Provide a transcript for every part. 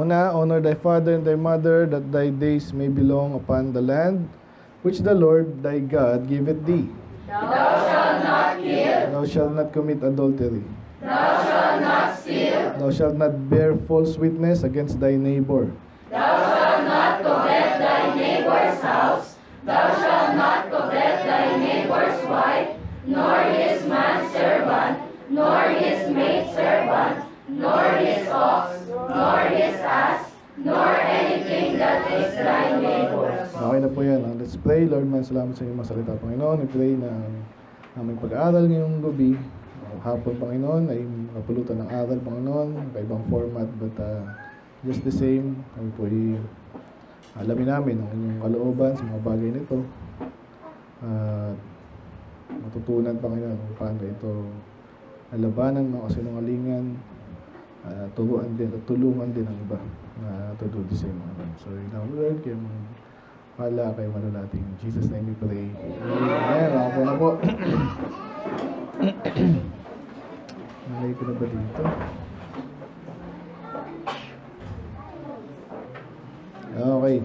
Una, honor thy father and thy mother, that thy days may be long upon the land, which the Lord thy God giveth thee. Thou shalt not kill. Thou shalt not commit adultery. Thou shalt not steal. Thou shalt not bear false witness against thy neighbor. Thou shalt not covet thy neighbor's house. Thou shalt not covet thy neighbor's wife, nor his manservant, nor his maidservant, nor his ox, nor his ass, nor anything that is thy neighbor's. Okay na po yan. Let's pray. Lord, man, salamat sa inyong mga salita, Panginoon. We pray na aming pag-aaral ngayong gabi, hapon, Panginoon, ay mapulutan ng aral, Panginoon, kaibang format, but just the same, kami po ay alamin namin ang inyong kalooban sa mga bagay nito. At matutunan, Panginoon, kung paano ito nalabanan ng kasinungalingan, turuan din at tulungan din ang iba na to do the same. So, now, Lord, kayo pala kayo manulating. In Jesus' name we pray. Amen. Ako na po. Nalay ko na ba dito? Okay.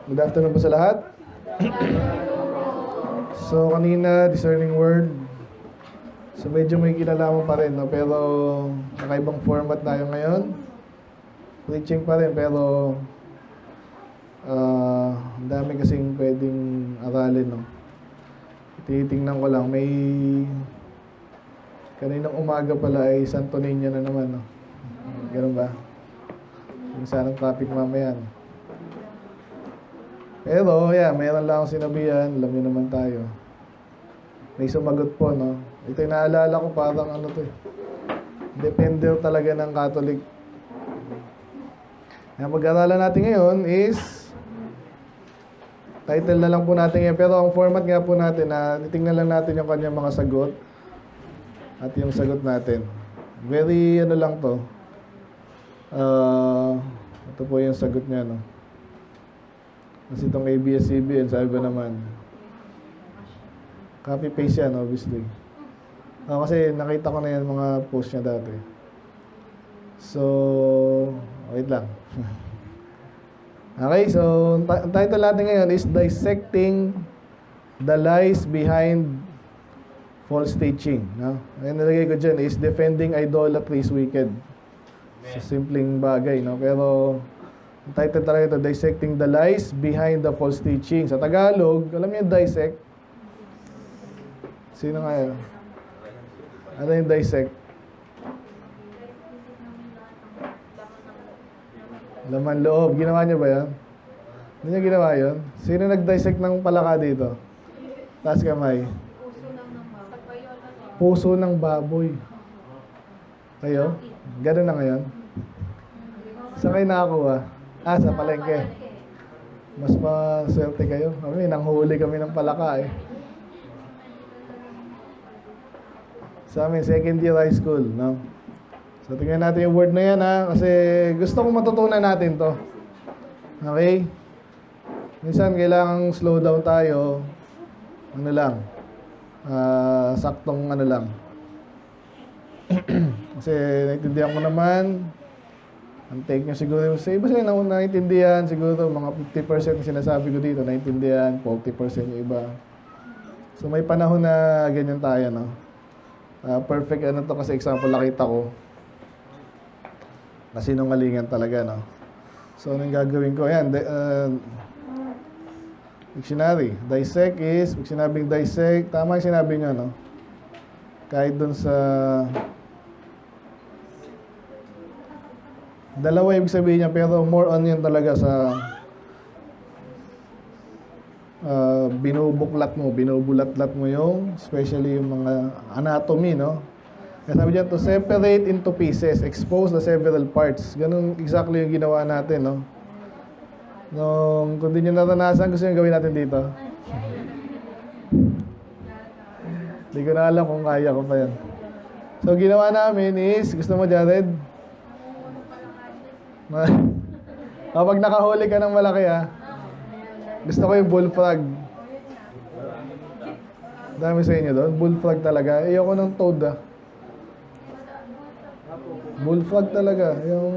Good afternoon po sa lahat. So, kanina, discerning word. So, medyo may kinalaman pa rin, no? Pero, nakaibang format tayo ngayon. Preaching pa rin, pero ang dami kasing pwedeng aralin, no? Titingnan ko lang, may kaninang umaga pala ay Santo Niño na naman, no? Ganun ba? Yung sanang topic mamaya. Pero, yeah, mayroon lang akong sinabihan. Alam niyo naman tayo. May sumagot po, no? Ito yung naalala ko, parang ano to eh. Depende talaga ng Catholic. Ang pag-aralan natin ngayon is, title na lang po natin ngayon. Pero ang format nga po natin, titingnan lang natin yung kanyang mga sagot. At yung sagot natin. Very, ano lang to. Ito po yung sagot niya, no? Kasi itong ABS-CBN, sabi ba naman, copy-paste yan, obviously. Kasi nakita ko na yan mga post niya dati. So, wait lang. Okay, so, ang title natin ngayon is Dissecting the Lies Behind False Teaching. No? Ang nilagay ko dyan is Defending Idolatry is Wicked. So, simpleng bagay, no? Pero, ang title talaga ito, Dissecting the Lies Behind the False Teaching. Sa Tagalog, alam niyo yung dissect? Sino nga yun? Ano yung dissect? Laman loob. Ginawa niyo ba yan? Hindi niyo ginawa yun? Sino nag-dissect ng palaka dito? Taas kamay. Puso ng baboy. Kayo? Ganun na ngayon? Saan kayo nakakuha? Sa palengke. Mas maswerte kayo. Kami, nanghuli kami ng palaka eh. Sa amin, second year high school, no? So, tingnan natin yung word na yan, ha? Kasi gusto kong matutunan natin to. Okay? Minsan, kailangang slow down tayo. Ano lang? Saktong ano lang. Kasi, naintindihan ko naman. Ang take nyo siguro, sa iba sila naintindihan, siguro mga 50% yung sinasabi ko dito, naintindihan, 40% yung iba. So, may panahon na ganyan tayo, no? Perfect ano to kasi example nakita ko. Kasinungalingan talaga, no? So, anong gagawin ko? Ayan, dictionary. Dissect is, pag sinabing dissect, tama yung sinabi nyo, no? Kahit dun sa dalawa ibig sabihin niya, pero more on yun talaga sa binubulat-lat mo yung, especially yung mga anatomy, no? Kaya sabi dyan, to separate into pieces, expose the several parts. Ganun exactly yung ginawa natin, no? Kung di nyo naranasan, gusto nyo gawin natin dito? Hindi ko na alam kung kaya ko pa yan. So, ginawa namin is, gusto mo, Jared? Kapag nakahuli ka ng malaki, gusto ko yung bullfrog. Dami sa inyo doon. Bullfrog talaga. Ayoko ng toad, Bullfrog talaga. Yung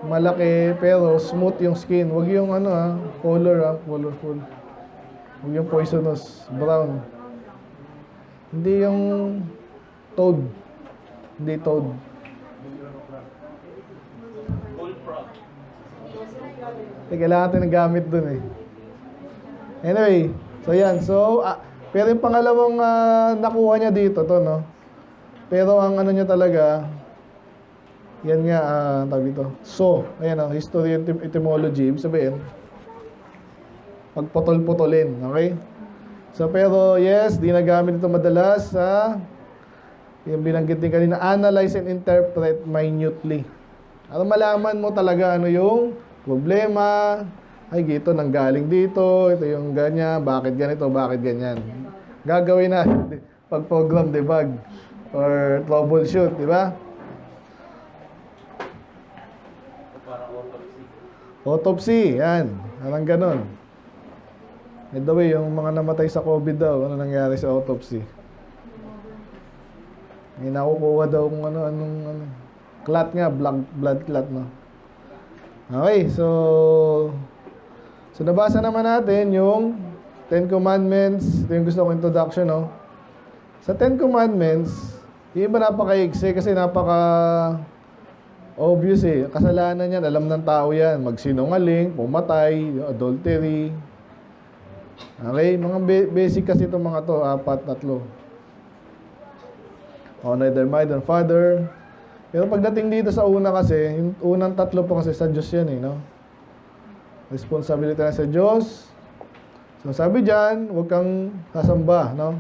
malaki, pero smooth yung skin. Huwag yung ano colorful. Huwag yung poisonous, brown. Hindi yung toad. Hindi toad. Kailangan natin ng gamit dun eh. Anyway, so yan. So, pero yung pangalawang nakuha niya dito, to, no? Pero ang ano niya talaga, yan nga, tawag dito. So, ayan o, history and etymology. Ibig sabihin, pagputol-putulin, okay? So, pero yes, di nagamit ito madalas sa, yung binanggit din kanina, analyze and interpret minutely. Para malaman mo talaga ano yung problema, ay, ito nanggaling dito, ito yung ganyan, bakit ganito, bakit ganyan. Gagawin na pag-program debug or troubleshoot, di ba? Autopsy, yan. Parang ganon. By the way, yung mga namatay sa COVID daw, ano nangyari sa autopsy? May nakukuha daw kung ano. Clot nga, blood clot, no? Okay, so nabasa naman natin yung Ten Commandments. Ito yung gusto kong introduction, no? Sa Ten Commandments, yung iba napaka-iksi kasi obvious eh. Kasalanan yan, alam ng tao yan. Magsinungaling, pumatay, adultery. Okay, mga basic kasi itong mga to, 4. Honor their mother and father. Pero pagdating dito sa una kasi, yung unang 3 po kasi sa Diyos yan eh, no? Responsibility na sa Diyos. So sabi dyan, huwag kang sasamba, no?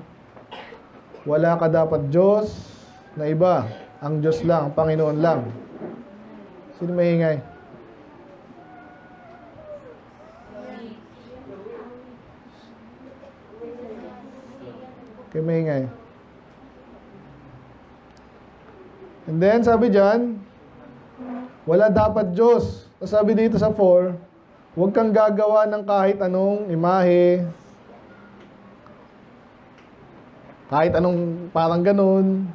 Wala ka dapat Diyos na iba. Ang Diyos lang, ang Panginoon lang. Sino maingay? Okay, maingay. And then, sabi dyan, wala dapat Diyos. So, sabi dito sa 4, huwag kang gagawa ng kahit anong imahe, kahit anong parang ganun.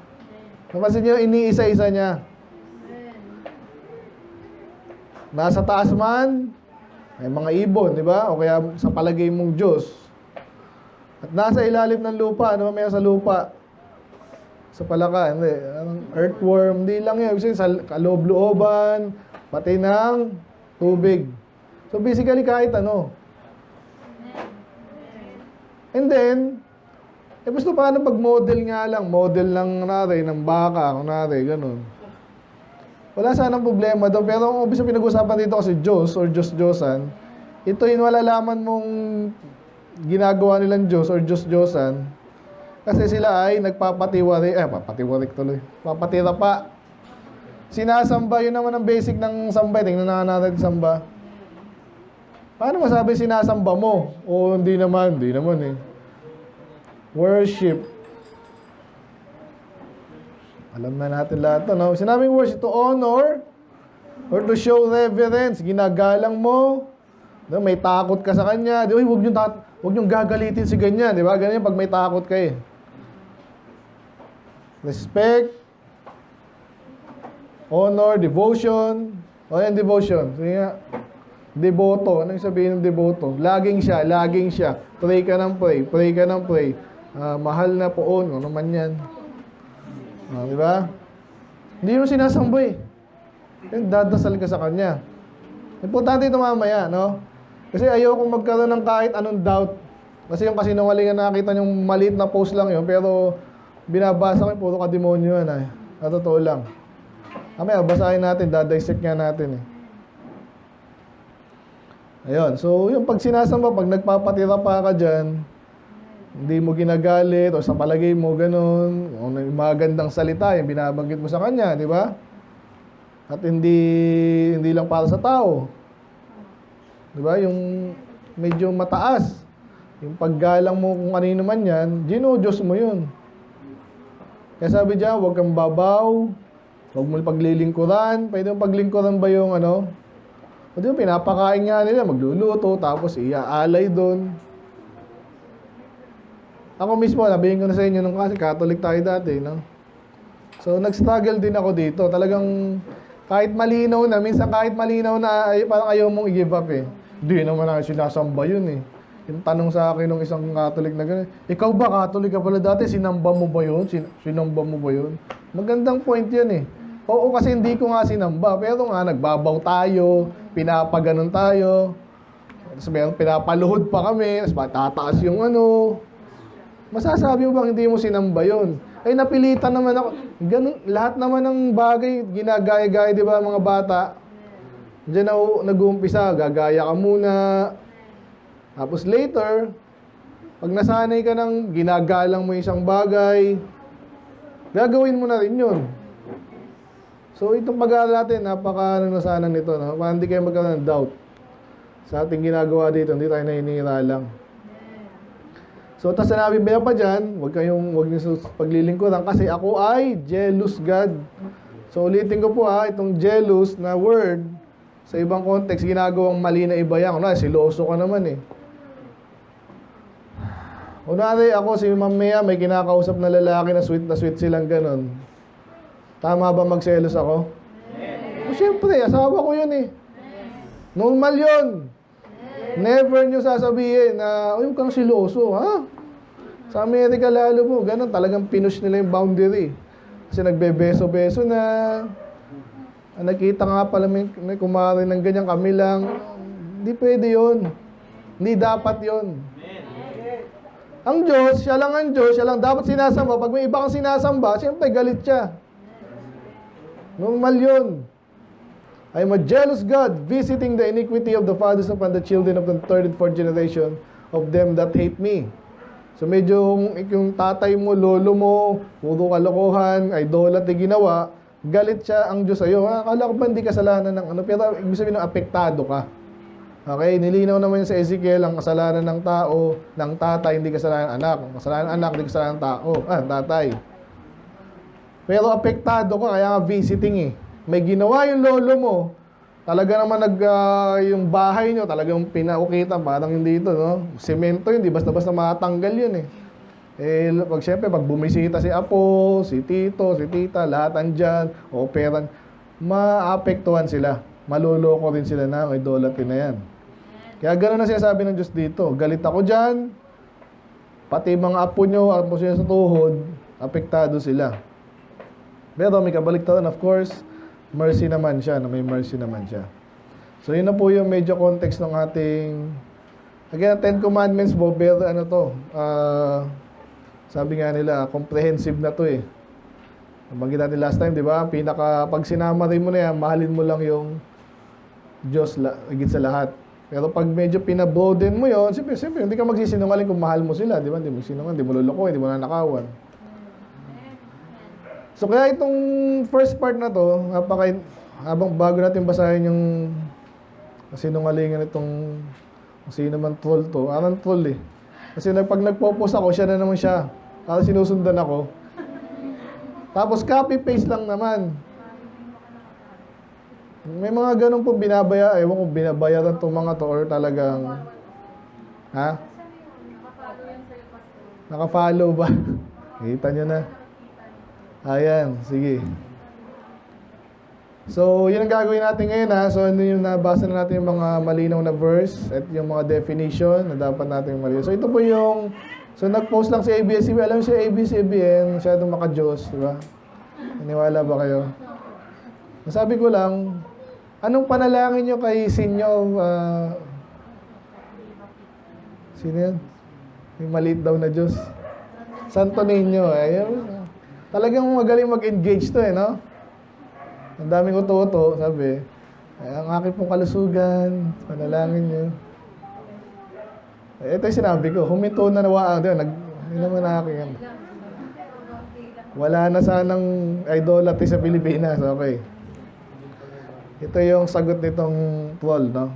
Napansin nyo, iniisa-isa niya. Nasa taas man, may mga ibon, di ba? O kaya sa palagay mong Diyos. At nasa ilalim ng lupa, ano may sa lupa? Sa palaka, hindi. Earthworm, hindi lang yan. Sa kaloob-looban, pati ng tubig. So basically, kahit ano. And then, gusto paano pag model nga lang, model ng baka, ganun. Wala sanang problema doon. Pero kung obviously pinag-usapan dito kasi Diyos or Diyos-Diyosan, ito yung malalaman mong ginagawa nilang Diyos or Diyos-Diyosan kasi sila ay papatira pa. Sinasamba, yun naman ang basic ng samba. Tingnan na natin samba. Paano masabi sinasamba mo? O hindi naman eh. Worship. Alam na natin lahat ito, no? Sinabing worship, to honor or to show reverence. Ginagalang mo. No? May takot ka sa kanya. Di ba? Huwag niyong gagalitin si ganyan. Di ba? Ganyan pag may takot ka eh. Respect. Honor, devotion. O yan, devotion. Sige nga. Deboto. Anong sabihin ng deboto? Laging siya. Pray ka ng pray. Mahal na poon. Ano man yan. Di ba? Hindi mo sinasamba eh. Dadasal ka sa kanya. Importante ito mamaya, no? Kasi ayokong magkaroon ng kahit anong doubt. Kasi yung kasinungalingan nakita yung maliit na post lang yun, pero binabasa ko yung puro ka-demonyo yan. Totoo lang. Mamaya, basahin natin, dadissect nga natin eh. Ayun, so yung pag sinasamba, pag nagpapatira pa ka dyan, hindi mo ginagalit o sa palagay mo ganun, o magandang salita yung binabanggit mo sa kanya, di ba? At hindi lang para sa tao. Di ba? Yung medyo mataas. Yung paggalang mo kung kanino man yan, Diyos mo yun. Kaya sabi diyan, huwag kang babaw, huwag mo paglilingkuran. Pwede yung paglingkuran ba yung ano? O di ba, pinapakain nga nila, magluluto, tapos iaalay doon. Ako mismo, nabihin ko na sa inyo nung kasi Catholic tayo dati, no? So, nag-struggle din ako dito. Talagang Kahit malinaw na, minsan kahit malinaw na, ay, parang ayaw mong i-give up eh. Hindi naman ako sinasamba yun eh. Yung tanong sa akin ng isang Catholic na gano'n, ikaw ba Catholic ka pala dati, sinamba mo ba yun? Sinamba mo ba yun? Magandang point yun eh. Oo, kasi hindi ko nga sinamba, pero nga nagbabaw tayo, pinapaganon tayo, tapos pinapaluhod pa kami, tapos matataas yung ano. Masasabi mo bang hindi mo sinamba yun? Ay, napilitan naman ako. Ganun, lahat naman ng bagay, ginagaya-gaya, di ba, mga bata? Diyan na nag-uumpisa, gagaya ka muna. Tapos later, pag nasanay ka ng ginagalang mo isang bagay, gagawin mo na rin yun. So, itong pag-aaral natin, napaka-nasanan nito, no? Para hindi kayo magkaroon ng doubt sa ating ginagawa dito, hindi tayo naninira lang. So, tapos sinabi ba pa dyan, huwag niyo paglilingkuran kasi ako ay jealous God. So, ulitin ko po itong jealous na word, sa ibang context, ginagawang mali na iba yan. Siloso ka naman eh. Kunwari ako, si Ma'am Mea, may kinakausap na lalaki na sweet silang ganon. Tama ba magselos ako? O, syempre, asawa ko yun eh. Normal yun. Never nyo sasabihin na, huwag kang siloso, ha? Sa Amerika lalo po, ganun, talagang pinush nila yung boundary. Kasi nagbebeso-beso na, nakita nga pala may kumari ng ganyan kami lang. Hindi pwede yun. Hindi dapat yun. Ang Diyos, siya lang ang Diyos, siya lang dapat sinasamba. Pag may iba kang sinasamba, siyempre galit siya. Normal yun. I am a jealous God, visiting the iniquity of the fathers upon the children of the third and fourth generation of them that hate me. So medyo yung tatay mo, lolo mo, puro kalokohan, idolatry ginawa, galit siya ang Diyos sa'yo. Akala ko ba hindi kasalanan ng ano? Pero ibig sabihin ng apektado ka. Okay, nilinaw naman yun sa Ezekiel, ang kasalanan ng tao, ng tatay, hindi kasalanan ng anak. Ang kasalanan ng anak, hindi kasalanan ng tao. Tatay. Pero apektado ka, kaya nga visiting eh. May ginawa yung lolo mo, talaga naman yung bahay nyo, talagang pinaukitan, parang hindi ito, no? Semento yun, di basta-basta matanggal yun eh. Siyempre, pag bumisita si apo, si tito, si tita, lahat andyan, operan, maapektuhan sila. Maluloko rin sila na, may idolatry na yan. Kaya gano'n na sinasabi ng Diyos dito, galit ako dyan, pati mga apo nyo, apo sila sa tuhod, apektado sila. Pero may kabaliktaran, of course, mercy naman siya, may mercy naman siya. So, yun na po yung medyo context ng ating, again, 10 Commandments po, pero ano to, sabi nga nila, comprehensive na to eh. Nabanggit natin last time, di ba? Pag sinama rin mo na yan, mahalin mo lang yung Diyos higit sa lahat. Pero pag medyo pinabroaden mo yun, siyempre, hindi ka magsisinungaling kung mahal mo sila, di ba? Hindi mo sinungaling, hindi mo luloko, hindi mo nanakawan. So, kaya itong first part na to, habang bago natin basahin yung sinungalingan itong sino man troll to, anong troll eh. Kasi pag nagpo-post ako, siya na naman siya. Para sinusundan ako. Tapos copy-paste lang naman. May mga ganun po ewan ko binabayaran itong mga to or talagang, ha? Naka-follow ba? Kita nyo na. Ayan, sige. So, yun ang gagawin natin ngayon ha. So, ano yung nabasa na natin yung mga malinaw na verse at yung mga definition na dapat natin malinaw. So, ito po yung, so nag-post lang si ABS-CBN. Alam mo si ABS-CBN, masyadong maka-Diyos, di ba? Naniwala ba kayo? Sabi ko lang, anong panalangin nyo kay Senior, sino yan? Yung maliit daw na Diyos. Santo Niño. Talagang magaling mag-engage to eh, no? Ang daming uto-uto, sabi. Ang aking pong kalusugan, panalangin nyo. Ito yung sinabi ko, huminto na nawaan. Hindi naman aking. Wala na sanang idolatry sa Pilipinas, okay. Ito yung sagot nitong troll, no?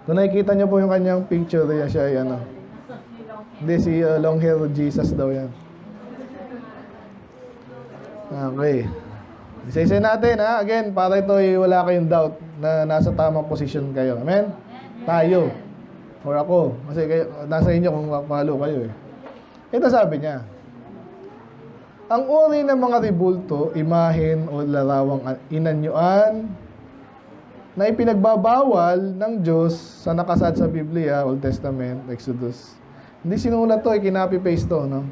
Kung nakikita nyo po yung kanyang picture, siya ay ano. Hindi, si long hair Jesus daw yan. Okay. Isa-isa natin, ha? Again, para ito wala kayong doubt na nasa tamang position kayo. Amen? Tayo. Or ako. Kasi kayo, nasa inyo kung mapalo kayo eh. Ito sabi niya. Ang uri ng mga ribulto, imahen o larawang inanyuan na ipinagbabawal ng Diyos sa nakasad sa Biblia, Old Testament, Exodus. Hindi sinulat to, kinopy-paste to, no?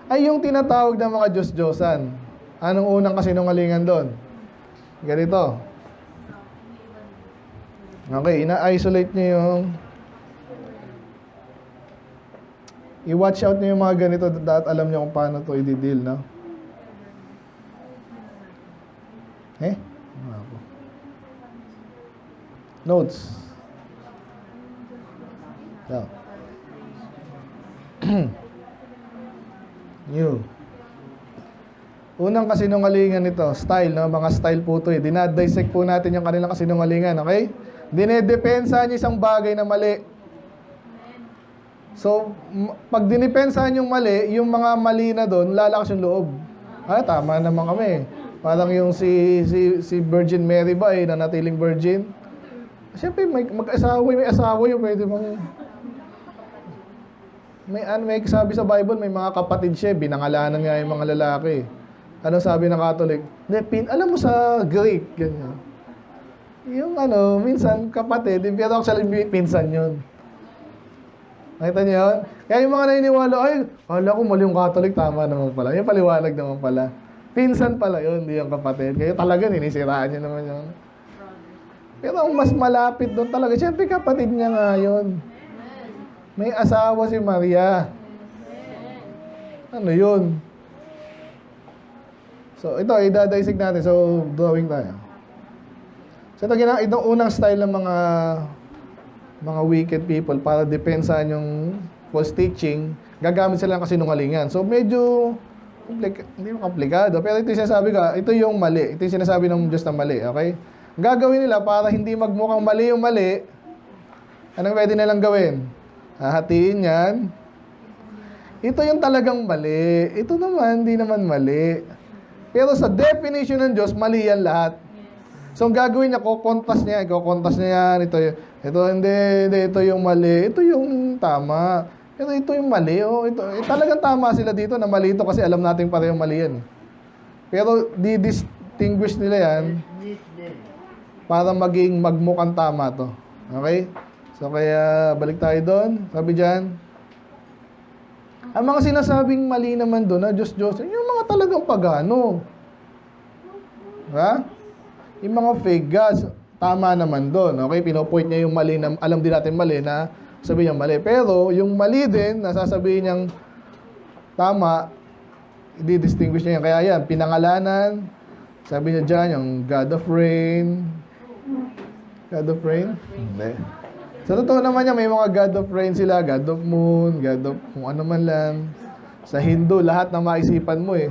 Ay yung tinatawag ng mga Diyos-Diyosan. Anong unang kasinungalingan doon? Ganito. Okay, ina-isolate nyo yung i-watch out nyo yung mga ganito at alam nyo kung paano to i-deal, no? Notes. Yeah. New. Unang kasinungalingan nito, style, no? Mga style po ito eh. Dinadissect po natin yung kanilang kasinungalingan, okay? Dinedepensa niyo isang bagay na mali. So, pag dinipensahan yung mali, yung mga mali na doon, lalakas yung loob. Ah, tama naman kami. Parang yung si Virgin Mary ba eh, na natiling virgin. Siyempre, may asawa yun, pwede bang... May sabi sa Bible, may mga kapatid siya, binangalanan nga yung mga lalaki. Ano sabi ng Catholic? Alam mo sa Greek, ganyan. Yung minsan kapatid, pero actually pinsan yun. Nakita niyo yun? Kaya yung mga naniniwala, ay, hala ko mali yung Catholic, tama naman pala. Yung paliwanag naman pala. Pinsan pala yun, hindi yung kapatid. Kaya talaga, ninisiraan niya naman yun. Pero ang mas malapit doon talaga, siyempre kapatid niya nga yun. May asawa si Maria. Ano yun? So, ito, idadisig natin. So, drawing tayo. So, itong unang style ng mga wicked people para depensahan yung false teaching, gagamit sila ng kasinungalingan. So, medyo, hindi mo komplikado. Pero ito yung sinasabi ko, ito yung mali. Ito yung sinasabi ng Diyos na mali, okay? Ang gagawin nila para hindi magmukhang mali yung mali, anong pwede nilang gawin? Hahatiin yan. Ito yung talagang mali. Ito naman, hindi naman mali. Pero sa definition ng Diyos, mali yan lahat. So, ang gagawin niya, kukontas niya yan. Ito hindi, ito yung mali. Ito yung tama. Pero ito yung mali. Oh, talagang tama sila dito na mali ito kasi alam natin parehong mali yan. Pero, di-distinguish nila yan para magmukhang tama to. Okay? So, kaya balik tayo doon. Sabi dyan, ang mga sinasabing mali naman doon, Diyos, yung mga talagang pagano. Ha? Yung mga fake gods, tama naman doon. Okay? Pinopoint niya yung mali na, alam din natin mali na sabihin niya mali. Pero, yung mali din, nasasabihin niyang tama, i-distinguish niya yan. Kaya yan, pinangalanan, sabi niya dyan, yung God of Rain. God of Rain? Hindi. Sa totoo naman niya, may mga God of Rain sila, God of Moon, God of kung ano man lang. Sa Hindu, lahat na maisipan mo eh.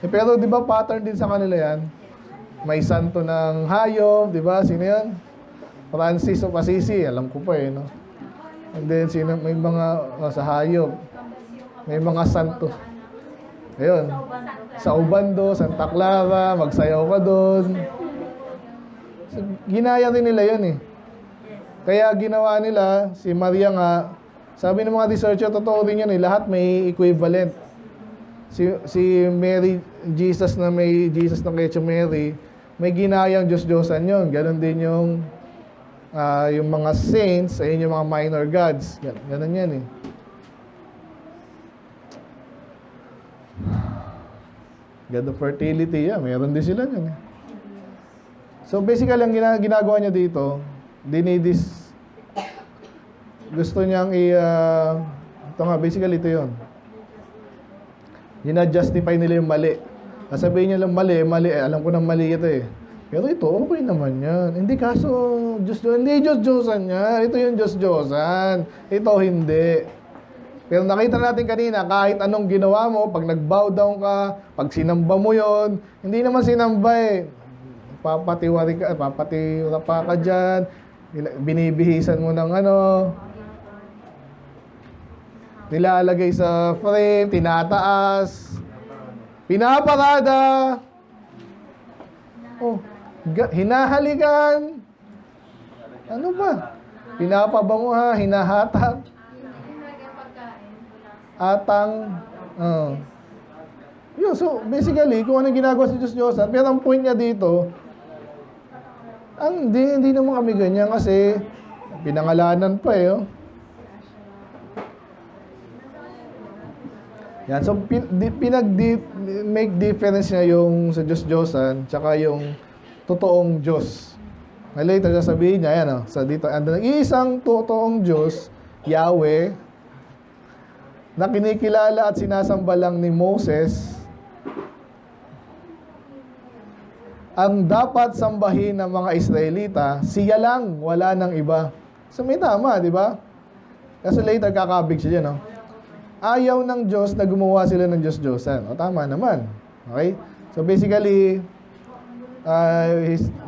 Pero di ba pattern din sa kanila yan? May santo ng hayop, di ba? Sino yan? Francis of Assisi, alam ko pa eh, no? And then, may mga sa hayop. May mga santo. Ayun. Sa Ubando, Santa Clara, magsayaw ka doon. So, ginaya rin nila yun eh. Kaya ginawa nila, si Maria nga, sabi ng mga researcher, totoo din yun eh, lahat may equivalent. Si Mary, Jesus na Virgin Mary, may ginayang Diyos-Diyosan yun. Ganon din yung mga saints, ayun yung mga minor gods. Ganon yan eh. God of fertility, yeah, mayroon din sila yun eh. So basically, ang ginagawa niya dito, gusto niyang ito nga, basically ito yun. Gina-justify nila yung mali. Sasabihin niya lang mali, alam ko nang mali ito eh. Pero ito, okay naman yan. Hindi kaso, hindi Diyos-Diyosan yan. Ito yung Diyos-Diyosan. Ito hindi. Pero nakita natin kanina, kahit anong ginawa mo, pag nag-bow down ka, pag sinamba mo yon, hindi naman sinamba eh. Papatiwara pa ka dyan, binibihisan mo ng nilalagay sa frame, tinataas, pinaparada, hinahalikan, ano ba? Pinapabango ha, hinahatak, atang, Yun, so basically, kung ano ginagawa sa Diyos-Diyosan, pero ang point niya dito, hindi naman kami ganyan kasi pinangalanan pa eh. Oh. Yan, so make difference niya yung sa Diyos-Diyosan tsaka yung totoong Diyos. Na later sasabihin niya, yan sa dito, isang totoong Diyos, Yahweh, na kinikilala at sinasamba lang ni Moses, ang dapat sambahin ng mga Israelita, siya lang, wala nang iba. So may tama, di ba? Kasi later kakabig siya dyan, no? Ayaw ng Diyos na gumawa sila ng Diyos-Diyosan. O, tama naman. Okay? So, basically,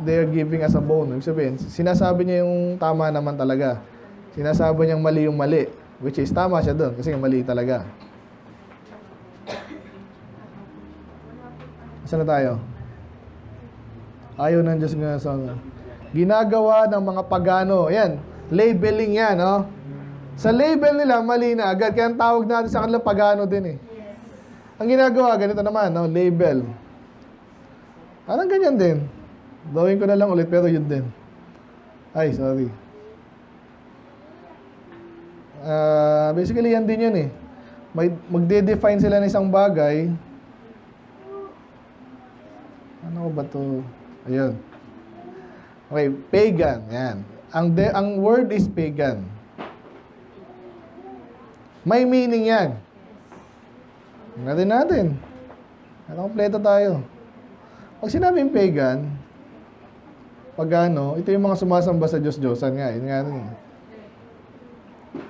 they're giving us a bone. Ibig sabihin, sinasabi niya yung tama naman talaga. Sinasabi niyang mali yung mali. Which is, tama siya doon. Kasi mali talaga. Saan na tayo? Ayaw ng Diyos nga sa ginagawa ng mga pagano. Ayan, labeling yan, no? Sa label nila, mali na agad. Kaya ang tawag natin sa kanila pagano din eh. Ang ginagawa, ganito naman, no? Label. Parang ganyan din. Gawin ko na lang ulit, pero yun din. Ay, sorry. Basically, yan din yun eh. Magde-define sila ng isang bagay. Ano ba to? Ayun. Okay, pagan. Yan. Ang word is pagan. May meaning yan. Tingnan natin. Kompleto tayo. Pag sinabing pagan, pagano, ito yung mga sumasamba sa Diyos-Diyosan nga. Yun nga rin.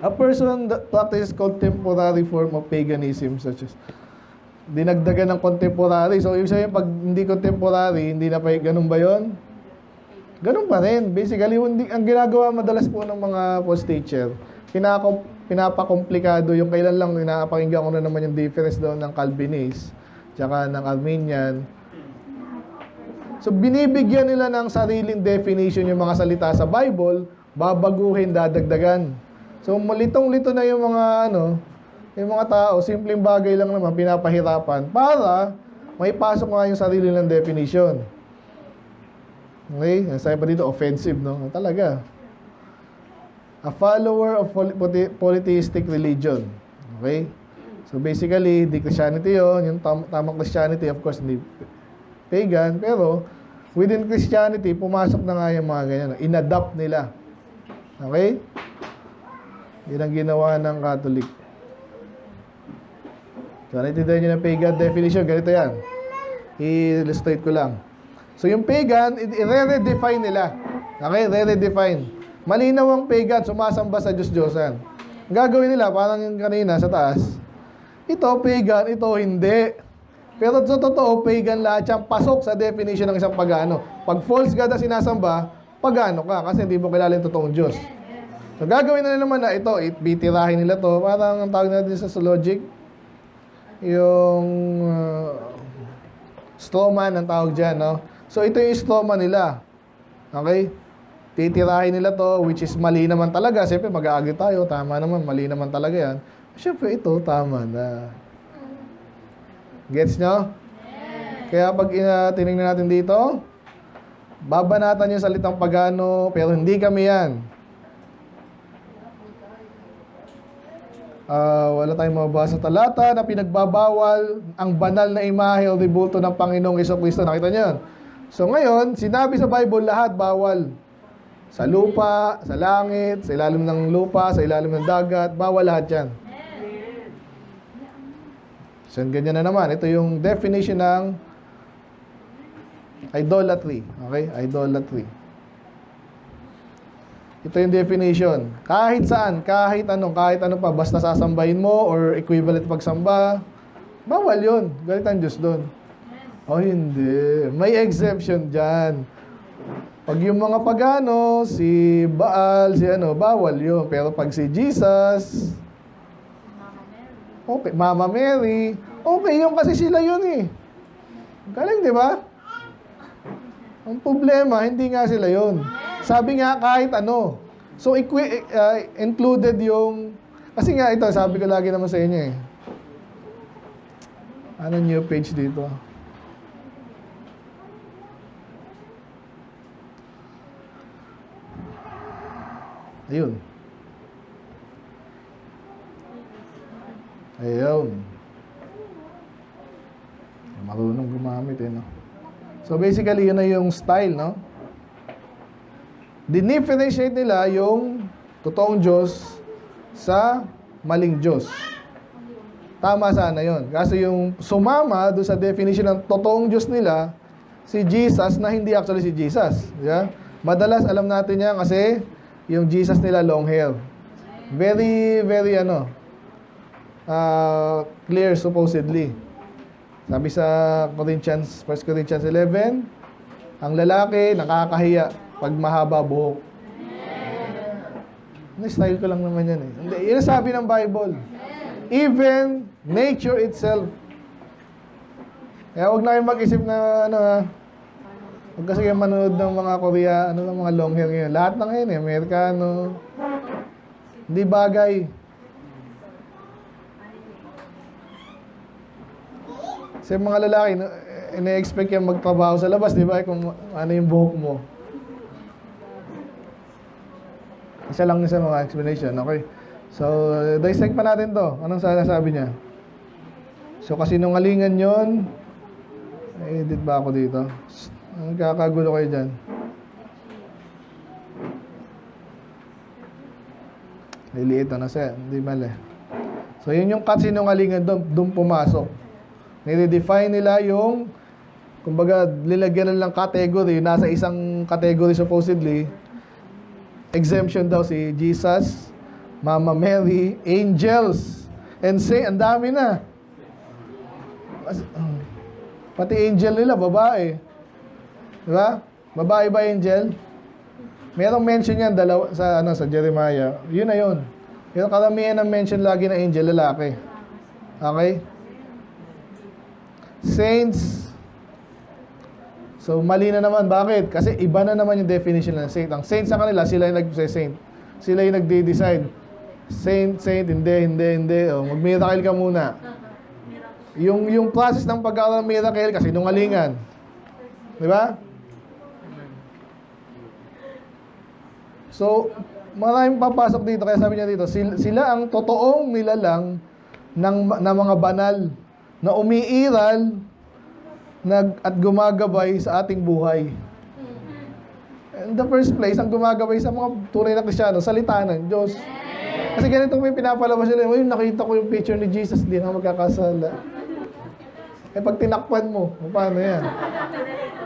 A person that practices contemporary form of paganism such as dinagdagan ng contemporary. So, ibig sabihin, pag hindi contemporary, hindi na pa, ganun ba yun? Ganun pa rin. Basically, ang ginagawa madalas po ng mga post teacher, pinapakomplikado yung kailan lang pinapakinggan ko na naman yung difference doon ng Calvinist tsaka ng Arminian. So, binibigyan nila ng sariling definition yung mga salita sa Bible, babaguhin, dadagdagan. So, malitong-lito na yung mga yung mga tao, simpleng bagay lang naman, pinapahirapan para may pasok nga yung sarili ng definition. Okay? Sabi pa dito, offensive, no? Talaga. A follower of polytheistic religion. Okay? So, basically, di Christianity yun. Yung tamang Christianity, of course, hindi pagan. Pero, within Christianity, pumasok na nga yung mga ganyan. Inadapt nila. Okay? Yan ang ginawa ng Catholic. So, naintindihan nyo ng pagan definition. Ganito yan. I-illustrate ko lang. So, yung pagan, i-redefine nila. Okay? Redefine. Malinaw ang pagan, sumasamba sa Diyos-Diyosan. Ang gagawin nila, parang yung kanina sa taas, ito pagan, ito hindi. Pero sa totoo, pagan lahat siyang pasok sa definition ng isang pagano. Pag false God ang sinasamba, pagano ka kasi hindi mo kilala yung totoong Diyos. So gagawin na naman na ito, bitirahin nila to, parang ang tawag natin sa logic, yung straw man ang tawag dyan, no? So ito yung straw man nila. Okay? Titirahin nila to, which is mali naman talaga. Siyempre, mag-aagi tayo. Tama naman, mali naman talaga yan. Siyempre, ito, tama na. Gets nyo? Kaya pag tinignan natin dito, babanatan yung salitang pagano, pero hindi kami yan. Wala tayong mababasa talata na pinagbabawal ang banal na imahe o debulto ng Panginoong Jesucristo. Nakita nyo yun? So ngayon, sinabi sa Bible, lahat bawal. Sa lupa, sa langit, sa ilalim ng lupa, sa ilalim ng dagat, bawal lahat yan. So, ganyan na naman. Ito yung definition ng idolatry. Okay? Idolatry. Ito yung definition. Kahit saan, kahit ano pa, basta sasambahin mo or equivalent pagsamba, bawal yun. Galit ang Diyos doon. Oh, hindi. May exemption dyan. Pag yung mga pagano, si Baal, bawal yun. Pero pag si Jesus, okay, Mama Mary, okay yun kasi sila yun eh. Galing, di ba? Ang problema, hindi nga sila yun. Sabi nga kahit ano. So, included yung, kasi nga ito, sabi ko lagi naman sa inyo eh. Ano new page dito? Ayun. Ayun. Marunong gumamit no? So basically, yun na yung style, no? Dinifferentiate nila yung totoong Diyos sa maling Diyos. Tama sana yun. Kasi yung sumama doon sa definition ng totoong Diyos nila, si Jesus na hindi actually si Jesus. Yeah? Madalas alam natin yan kasi yung Jesus nila long hair. Very, very clear supposedly. Sabi sa Corinthians, 1 Corinthians 11, ang lalaki nakakahiya pag mahaba buhok. Style ko lang naman yan eh. Hindi, yun ang sabi ng Bible. Even nature itself. Kaya huwag na kayong mag-isip na huwag kasi kayo manood ng mga Korea, ng mga long hair ngayon. Lahat na ngayon eh, Amerikano. Hindi bagay. Kasi mga lalaki, ina-expect yan magtrabaho sa labas, di ba? Kung ano yung buhok mo. Isa lang sa mga explanation, okay? So, dissect pa natin to. Anong sabi niya? So, kasinungalingan yon. Edit ba ako dito? Kakagulo kayo dyan. Liliit na siya. Hindi mali. So, yun yung kasinungalingan doon pumasok. Nire-define nila yung, kumbaga, nilagyan lang category. Nasa isang category supposedly. Exemption daw si Jesus, Mama Mary, angels, and say, ang dami na. Pati angel nila, babae. Diba? Babae ba angel? Merong mention yan sa Jeremiah. Yun na yun. Pero karamihan ng mention lagi na angel, lalaki. Okay? Saints. So, mali na naman. Bakit? Kasi iba na naman yung definition ng saint. Ang saint sa kanila, sila yung nag-saint. Sila yung nagde-decide. Saint, hindi. O, mag-miracle ka muna. Yung process ng pag-aaral ng miracle, kasi nungalingan. Di ba? So, maraming papasok dito. Kaya sabi niya dito, sila ang totoong nilalang ng mga banal na umiiral at gumagabay sa ating buhay. In the first place, ang gumagabay sa mga tunay na Kristiyano, salita ng Diyos. Kasi ganito may pinapalabas sila, nakita ko yung picture ni Jesus, hindi na magkakasala. Pag tinakpan mo, paano yan?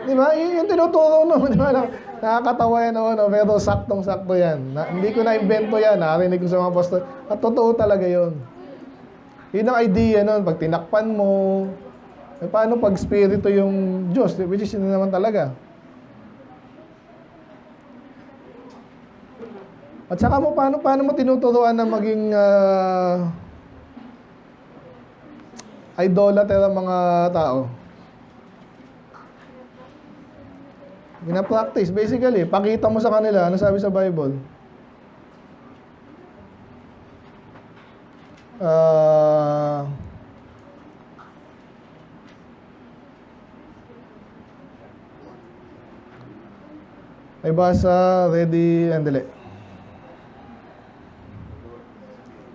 Di ba? Yung tinuturo no, di ba? Nakakatawa yan pero saktong-sakto yan. Hindi ko na-invento yan, narinig ko sa mga pastor. At totoo talaga yun. Yun ang idea nun, pag tinakpan mo, paano pag spirito yung Diyos, which is yun naman talaga. At saka mo, paano mo tinuturuan na maging idolater ang mga tao? Gina-practice, basically. Pakita mo sa kanila, ano sabi sa Bible? Ay basa, ready, and delay.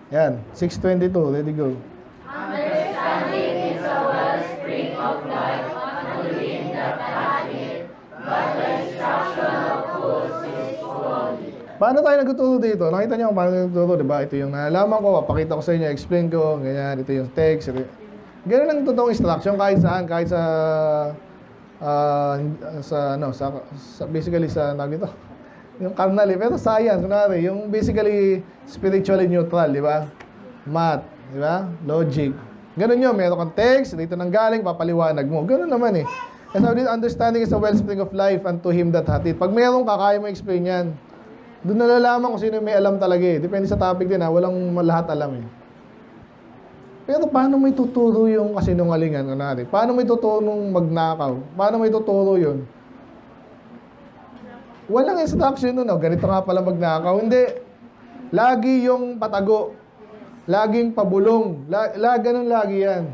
Yan, 6:22, ready, go. Understanding is a wellspring of life, unto him that hath it, but the instruction of fools is folly. Paano tayo nagtuturo dito? Nakita niyo kung paano nagtuturo, di ba? Ito yung nalaman ko, papakita ko sa inyo, explain ko, ganyan, ito yung text. Ganun ang totoong instruction kahit saan, kahit sa basically sa dito. Yung carnal, pero science, kunwari, yung basically spiritually neutral, di ba? Math, di ba? Logic. Ganun yun, meron kang text, dito nang galing, papaliwanag mo. Ganun naman eh. Kasi sabi dito, understanding is a wellspring of life unto him that hath it. Pag meron ka, kaya mo explain yan. Doon nalalaman kung sino may alam talaga eh. Depende sa topic din ha, walang lahat alam eh. Pero paano may tuturo yung kasinungalingan? Paano may tuturo nung magnakaw? Paano may tuturo yun? Walang instruction nun. Ganito nga pala magnakaw. Hindi. Lagi yung patago. Laging pabulong. Ganun lagi yan.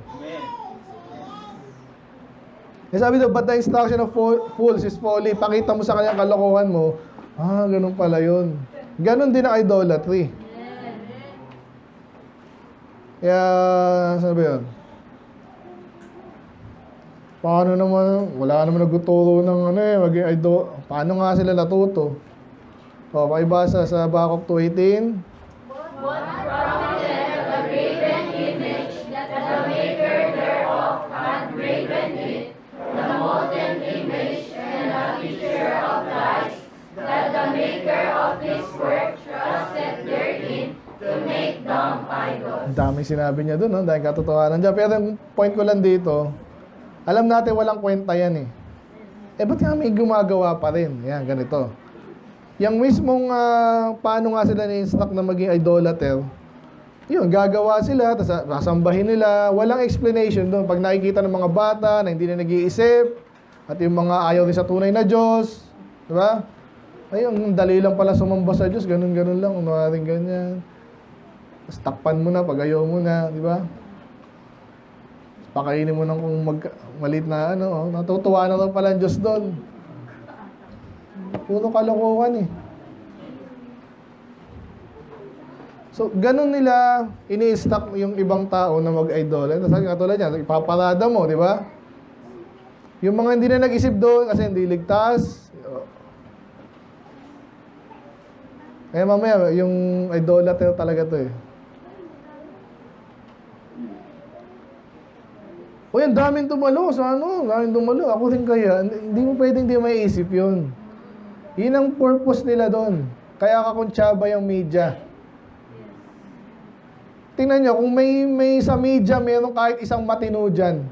Eh sabi daw, but the instruction of fools is folly. Pakita mo sa kanya kalokohan mo, ganun pala yun. Ganun din ang idolatry. Kaya, sabi yun? Paano naman, wala naman nagtuturo ng maging idol. Paano nga sila natuto? O, pakibasa sa Habakkuk 2:18. What profited the graven image that the maker thereof had graven it, the molten image and the picture of lies, that the maker of this work trusted therein to make dumb idols. Ang daming sinabi niya doon, no? Dahil katotohanan dyan. Pero yung point ko lang dito, alam natin walang kwenta yan eh. Eh, ba't nga may gumagawa pa rin? Yan, ganito. Yung mismong paano nga sila ni-instruct na maging idolater, yun, gagawa sila, tapos sasambahin nila, walang explanation doon. Pag nakikita ng mga bata na hindi na nag-iisip, at yung mga ayaw rin sa tunay na Diyos, di ba? Ayun, dali lang pala sumamba sa Diyos, ganun-ganun lang, unawaring ganyan. Tapos takpan mo na, pag ayaw mo na, di ba? Pakainin mo nang kung malit na natutuwa na daw pala ang Diyos doon. Puro kalokohan eh. So, ganun nila ini-stock yung ibang tao na mag-idol. Sabi katulad yan, ipaparada mo, di ba? Yung mga hindi na nag-isip doon kasi hindi ligtas. Kaya mamaya, yung idolater talaga to eh. O yan, daming dumalo. Sa daming dumalo. Ako rin kaya. Hindi mo pwedeng di maiisip yun. Yun ang purpose nila doon. Kaya kakuntsaba yung media. Tingnan nyo, kung may sa media, meron kahit isang matino dyan.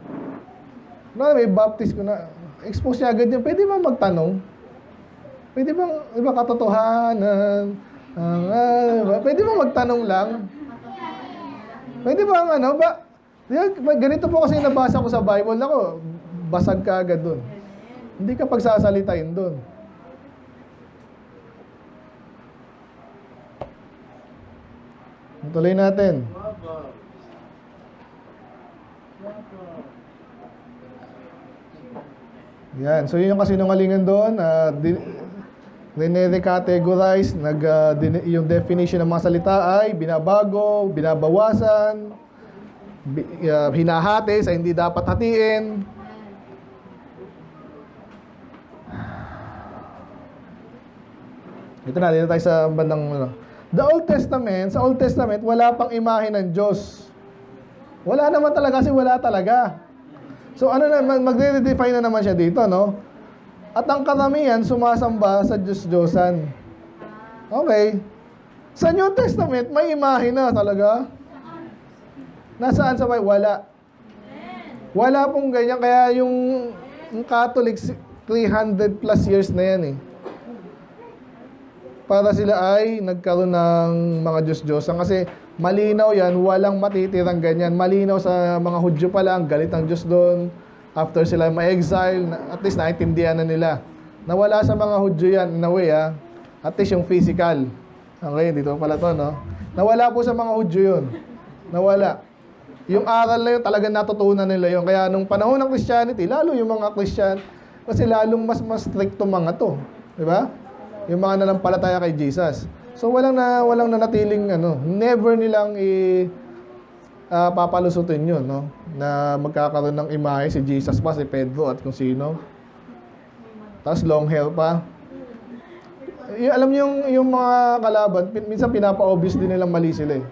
May baptist ko na, expose niya agad yun. Pwede ba magtanong? Pwede bang, iba katotohanan? Pwede ba magtanong lang? Pwede ba ganito po kasi nabasa ko sa Bible, ako, basag ka agad dun. Hindi ka pagsasalitain dun. Tuloy natin. Yan. So, yun yung kasinungalingan doon. Categorize, yung definition ng mga salita ay binabago, binabawasan, hinahati sa hindi dapat hatiin. Ito na, dito tayo sa bandang sa Old Testament, wala pang imahe ng Diyos. Wala naman talaga kasi wala talaga. So magre-redefine na naman siya dito, no? At ang karamihan sumasamba sa Diyos-Diyosan. Okay. Sa New Testament, may imahe na talaga. Nasaan sa Bible? Wala. Wala pong ganyan. Kaya yung Catholic, 300 plus years na yan eh. Para sila ay nagkaroon ng mga Diyos-Diyosan. Kasi malinaw yan, walang matitirang ganyan. Malinaw sa mga Hudyo pa lang, galit ang Diyos doon. After sila ma-exile, at least naintindihan na nila. Nawala sa mga Hudyo yan, in a way at least yung physical. Okay, dito pala to, no? Nawala po sa mga Hudyo yun. Nawala. Yung aral na yun, talagang natutunan nila yun. Kaya nung panahon ng Christianity, lalo yung mga Christian, kasi lalong mas stricto mga to. Diba? Yung mga nanampalataya kay Jesus. So walang nanatiling never nilang papalusutin yun, no? Na magkakaroon ng imahe si Jesus pa, si Pedro at kung sino. Tapos long hair pa. Alam niyo yung mga kalaban, minsan pinapa-obvious din nilang mali sila eh.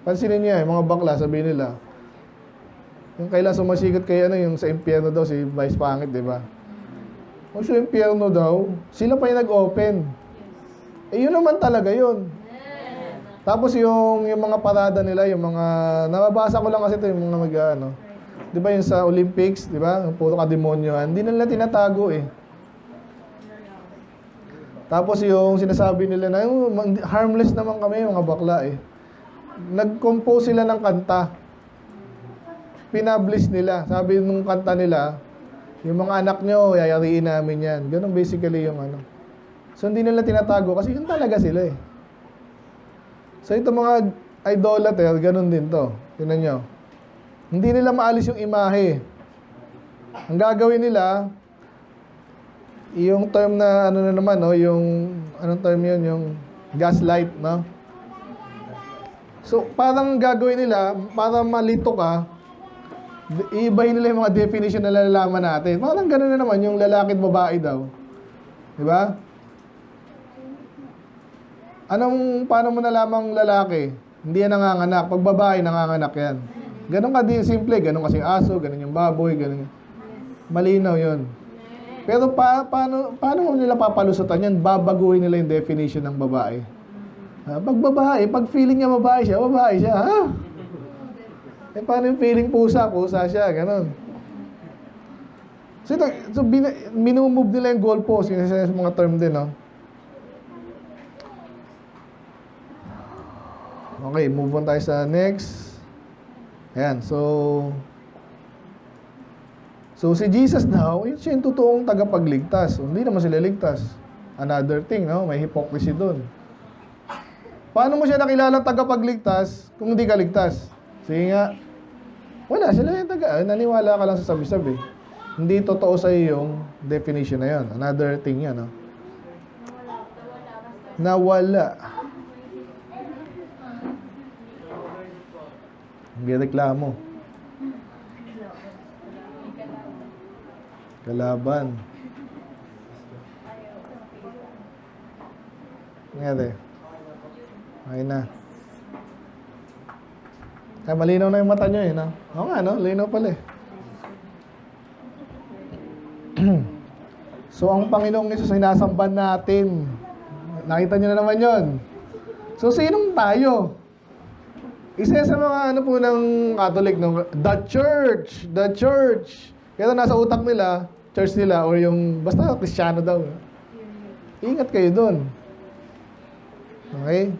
Pansinin niyo mga bakla, sabihin nila. Yung kailan sumasikot kay yung sa impyerno daw si Vice Pangit, di ba? O sa impyerno daw, sila pa yung nag-open. Eh yun naman talaga yun. Tapos yung mga parada nila, yung mga nababasa ko lang kasi ito yung mga di ba yung sa Olympics, di ba? Puro kademonyohan, hindi nila tinatago eh. Tapos yung sinasabi nila na harmless naman kami mga bakla eh. Nag-compose sila ng kanta. Pinablish nila. Sabi nung kanta nila, yung mga anak nyo, yayariin namin yan. Ganun basically yung So, hindi nila tinatago kasi yun talaga sila eh. So, ito mga idolater, ganun din to. Tingnan nyo. Hindi nila maalis yung imahe. Ang gagawin nila, yung term na ano na naman, no, yung anong term yun, yung gaslight, no? So, parang gagawin nila, para malito ka, iibahin nila yung mga definition na nalalaman natin. Parang gano'n na naman, yung lalaki at babae daw. Di ba? Paano mo nalamang lalaki? Hindi yan nanganganak. Pag babae, nanganganak yan. Ganon ka din, simple. Ganon kasi aso, ganon yung baboy, ganon. Malinaw yun. Pero paano mo nila papalusutan yan? Babaguhin nila yung definition ng babae. Pag babae, pag feeling niya babae siya, ha? Eh, paano yung feeling pusa? Pusa siya, ganon. So minumove nila yung goalpost, yung sa mga term din, no? Okay, move on tayo sa next. Ayan, so si Jesus daw, yun siya yung totoong tagapagligtas. Hindi naman sila ligtas. Another thing, no? May hypocrisy doon. Paano mo siya nakilala tagapagligtas kung hindi ka ligtas? Sige nga, wala sila yung naniwala ka lang sa sabi-sabi. Hindi totoo sa iyo yung definition na yun. Another thing yan, no? Nawala. Hindi reklamo. Kalaban. Nangyari. Okay na. Kaya malinaw na yung mata nyo, no? Oo nga, no? Linaw pala, eh. So, ang Panginoong Yesus ay sinasamban natin. Nakita nyo na naman yon. So, sinong tayo? Isa sa mga po ng Catholic, no? The Church. The Church. Kaya nasa utak nila, church nila, or yung, basta Kristiyano daw. Ingat kayo doon. Okay?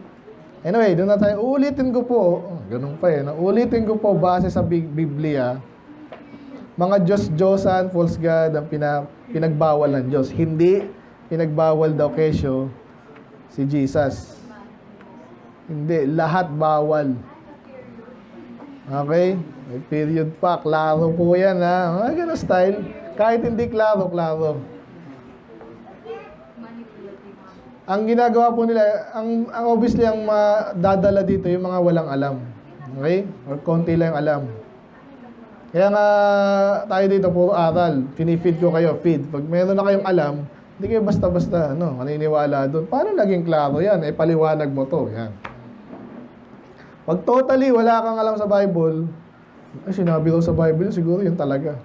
Anyway, doon na tayo. Uulitin ko po, ganun pa eh, no? Uulitin ko po base sa Biblia, mga Diyos-Diyosan, false God, ang pinagbawal ng Diyos. Hindi pinagbawal daw kesyo si Jesus. Hindi, lahat bawal. Okay? May period pa. Klaro po yan, ha? Mga ganun style. Kahit hindi klaro, klaro. Ang ginagawa po nila, ang obviously, ang madadala dito, yung mga walang alam. Okay? Or konti lang alam. Kaya nga, tayo dito, puro aral. Pinifeed ko kayo, feed. Pag meron na kayong alam, hindi kayo basta-basta, maniniwala doon. Paano naging klaro yan? Eh, paliwanag mo to. Yan. Pag totally wala kang alam sa Bible, sinabi daw sa Bible, siguro yun talaga.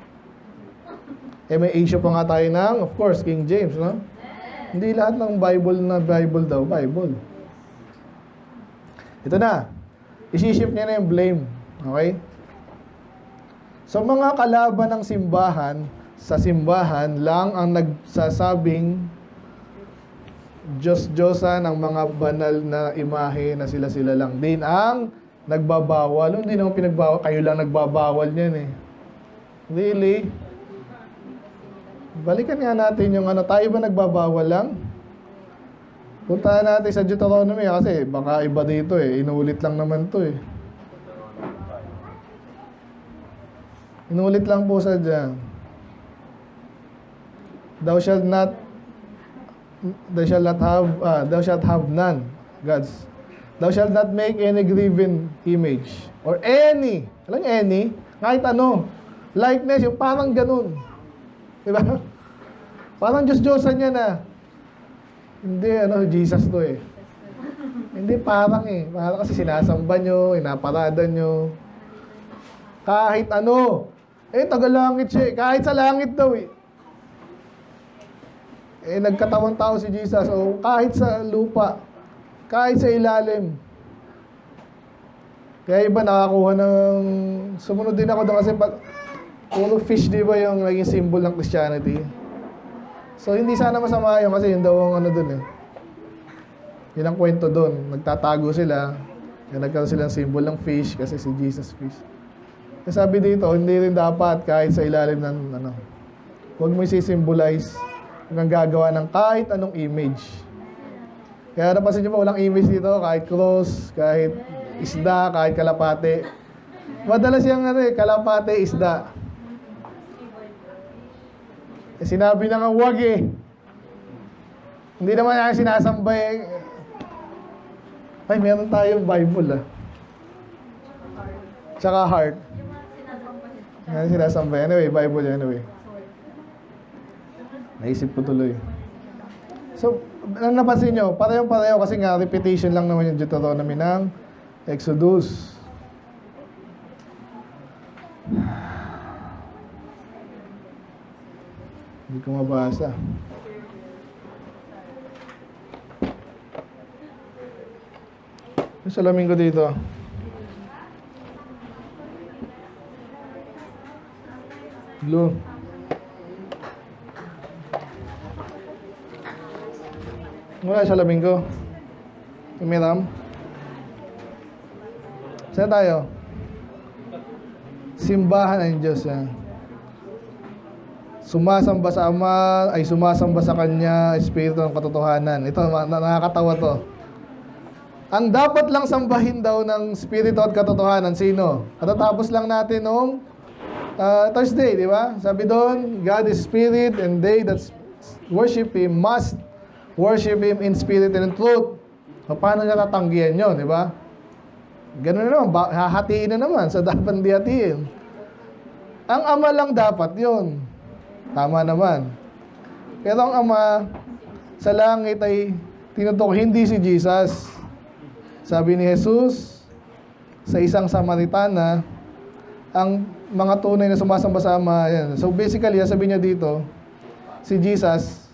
Eh, may issue pa nga tayo ng, of course, King James, no? Hindi lahat ng Bible na Bible daw, Bible. Ito na. Isi-shift niya na yung blame. Okay? So, mga kalaban ng simbahan, sa simbahan lang ang nagsasabing Diyos-Diyosan ang mga banal na imahe na sila-sila lang din ang nagbabawal. Hindi naman pinagbawal. Kayo lang nagbabawal niyan, eh. Really? Balikan nga natin yung tayo ba nagbabawal lang? Puntahan natin sa Deuteronomy kasi baka iba dito, eh. Inuulit lang naman to, eh. Inuulit lang po sa dyan. Thou shalt have none gods. Thou shalt not make any graven image. Or any. Alam any? Kahit ano. Likeness, yung parang ganun. Diba? Parang Diyos-Diyosan yan, ah. Hindi, Jesus to, eh. Hindi, parang, eh. Parang kasi sinasamba nyo, inaparada nyo. Kahit ano. Eh, taga-langit siya, eh. Kahit sa langit daw, eh. Eh, nagkatawang tao si Jesus. O kahit sa lupa, kahit sa ilalim. Kaya iba nakakuha ng... Sumunod din ako doon kasi puro fish, di ba, yung naging symbol ng Christianity. So, hindi sana masama yun kasi yun daw ang doon, eh. Yun ang kwento doon. Nagtatago sila. Nagkaroon silang symbol ng fish kasi si Jesus fish. Kasi sabi dito, hindi rin dapat kahit sa ilalim ng huwag mo isi-symbolize kung gagawa ng kahit anong image. Kaya napansin nyo ba, walang image dito, kahit cross, kahit isda, kahit kalapate. Madalas yung kalapate, isda. Sinabi na nga huwag eh. Hindi naman yan sinasamba eh. Ay, meron tayong Bible ah. Tsaka heart. Yan sinasamba. Anyway, Bible anyway. Naisip ko tuloy. So, napansin nyo, pareho kasi nga repetition lang naman yung Deuteronomy ng Exodus. Hindi ko mabasa. Yung salamin ko dito. Blue. Wala yung salamin ko. Umiram. Saan tayo? Simbahan ng Diyos yan. Sumasamba sa Ama, ay sumasamba sa Kanya, Espiritu ng katotohanan. Ito, nakakatawa to. Ang dapat lang sambahin daw ng Espiritu at katotohanan, sino? Katatapos lang natin nung Thursday, di ba? Sabi doon, God is Spirit and they that worship Him must worship Him in spirit and in truth. So, paano niya tatanggihan yun, di ba? Ganun na naman, hahatiin na naman, so dapat hindi hatiin. Ang Ama lang dapat yun. Tama naman. Pero ang Ama sa langit ay tinutukoy, hindi si Jesus. Sabi ni Jesus sa isang Samaritana, ang mga tunay na sumasamba sa Ama, yan. So basically, sabi niya dito, si Jesus,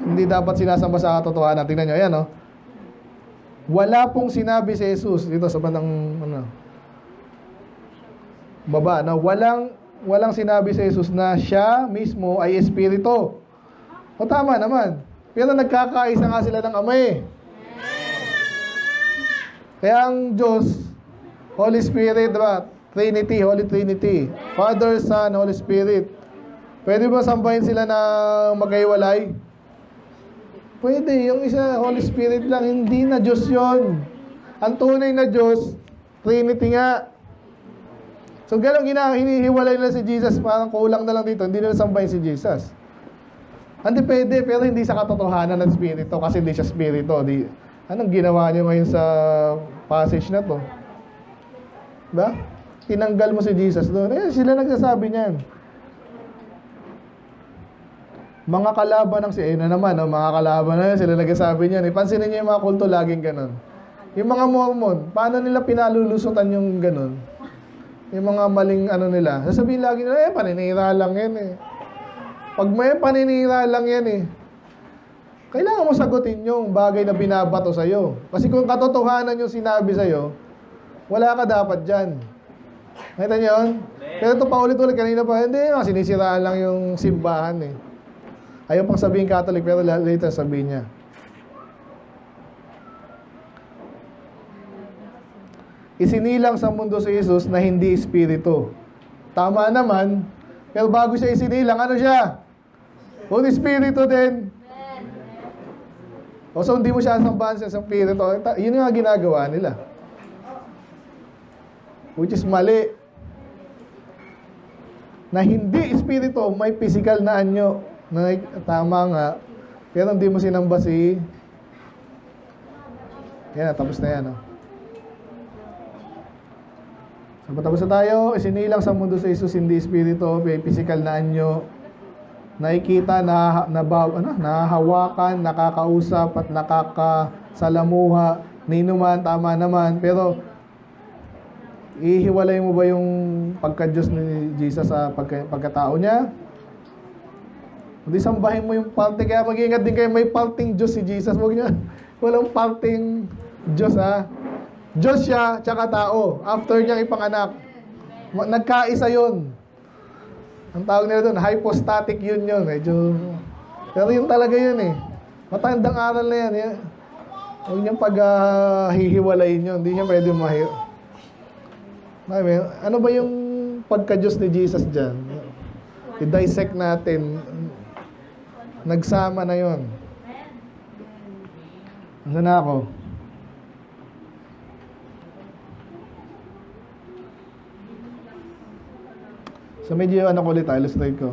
hindi dapat sinasamba sa katotohanan. Tingnan nyo, ayan, no? Wala pong sinabi si Jesus dito sa bandang baba, na walang sinabi si Jesus na siya mismo ay Espiritu. O tama naman. Pero nagkakaisa nga sila ng Ama eh. Kaya ang Diyos, Holy Spirit, diba? Trinity, Holy Trinity. Father, Son, Holy Spirit. Pwede ba sambahin sila na magkaiwalay? Pwede. Yung isa, Holy Spirit lang. Hindi na Diyos yun. Ang tunay na Diyos, Trinity nga. So, gano'ng hinihiwalay nila si Jesus, parang kulang na lang dito. Hindi nila sambahin si Jesus. Hindi pwede, pero hindi sa katotohanan ng Spirito kasi hindi siya Spirito. Anong ginawa niyo ngayon sa passage na to? Diba? Tinanggal mo si Jesus doon. Sila nagsasabi niyan. Mga kalaban ng na naman, mga kalaban na yan, sila nagsasabi niyan. Pansinin niyo yung mga kulto, laging ganun. Yung mga Mormon, paano nila pinalulusutan yung ganun? Yung mga maling nila. Sasabihin lagi nila, paninira lang yan eh. Pag may paninira lang yan eh, kailangan mo sagutin yung bagay na binabato sa'yo. Kasi kung katotohanan yung sinabi sa'yo, wala ka dapat dyan. Nakita niyo yun? Pero ito pa ulit-ulit, kanina pa, hindi, sinisiraan lang yung simbahan eh. Ayaw pang sabihin Catholic, pero later sabihin niya. Isinilang sa mundo si Jesus na hindi Espiritu. Tama naman, pero bago siya isinilang, ano siya? Holy Espiritu din. O so hindi mo siya sambahan sa Espiritu. Yun nga ginagawa nila. Which is mali. Na hindi Espiritu, may physical na anyo. Na tama nga, pero hindi mo sinamba si... Yan, tapos na yan. So, patapos na tayo. Isinilang sa mundo sa Jesus, hindi Espiritu, may physical na anyo. Nakikita, nahahawakan, nakakausap, at nakakasalamuha. Ninuman, tama naman. Pero, ihiwalay mo ba yung pagka-Diyos ni Jesus sa pagkatao niya? Hindi sambahin mo yung parte. Kaya mag-iingat din kayo, may parting Diyos si Jesus. Huwag niya, walang parting Diyos ha. Diyos siya, tsaka tao. After niya ipanganak. Nagkaisa yun. Ang tawag nila doon, hypostatic union. Medyo, pero yun talaga yun eh. Matandang aral na yan. Huwag niyang pag-hihiwalayin yun. Hindi niya pwede ano ba yung pagka-Diyos ni Jesus dyan? I-dissect natin. Nagsama na yon. Nasaan na ako? So medyo ko ulit, illustrate ko.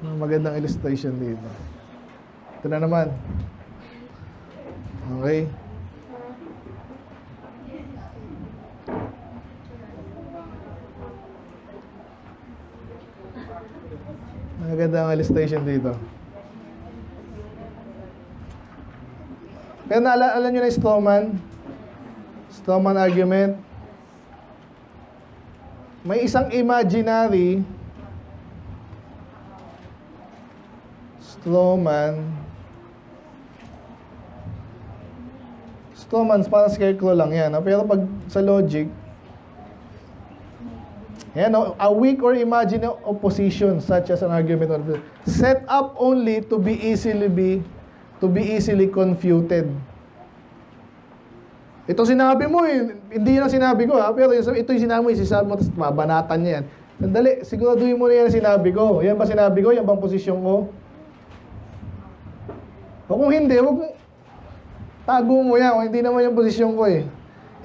Magandang illustration dito. Ito na naman. Okay. Magandang illustration dito. Pero alam nyo na yung Strawman argument. May isang imaginary Strawman, parang scarecrow lang yan. Pero pag sa logic, yan, a weak or imaginary opposition such as an argument or set up only to be easily confuted. Ito sinabi mo eh. Hindi yan ang sinabi ko ha. Pero ito yung sinabi mo, isisabi mo, tapos mabanatan niya yan. Sandali, siguraduhin mo na yan ang sinabi ko. Yan ba sinabi ko? Yan bang posisyon ko? O kung hindi, wag mo, tago mo yan. Kung hindi naman yung posisyon ko eh.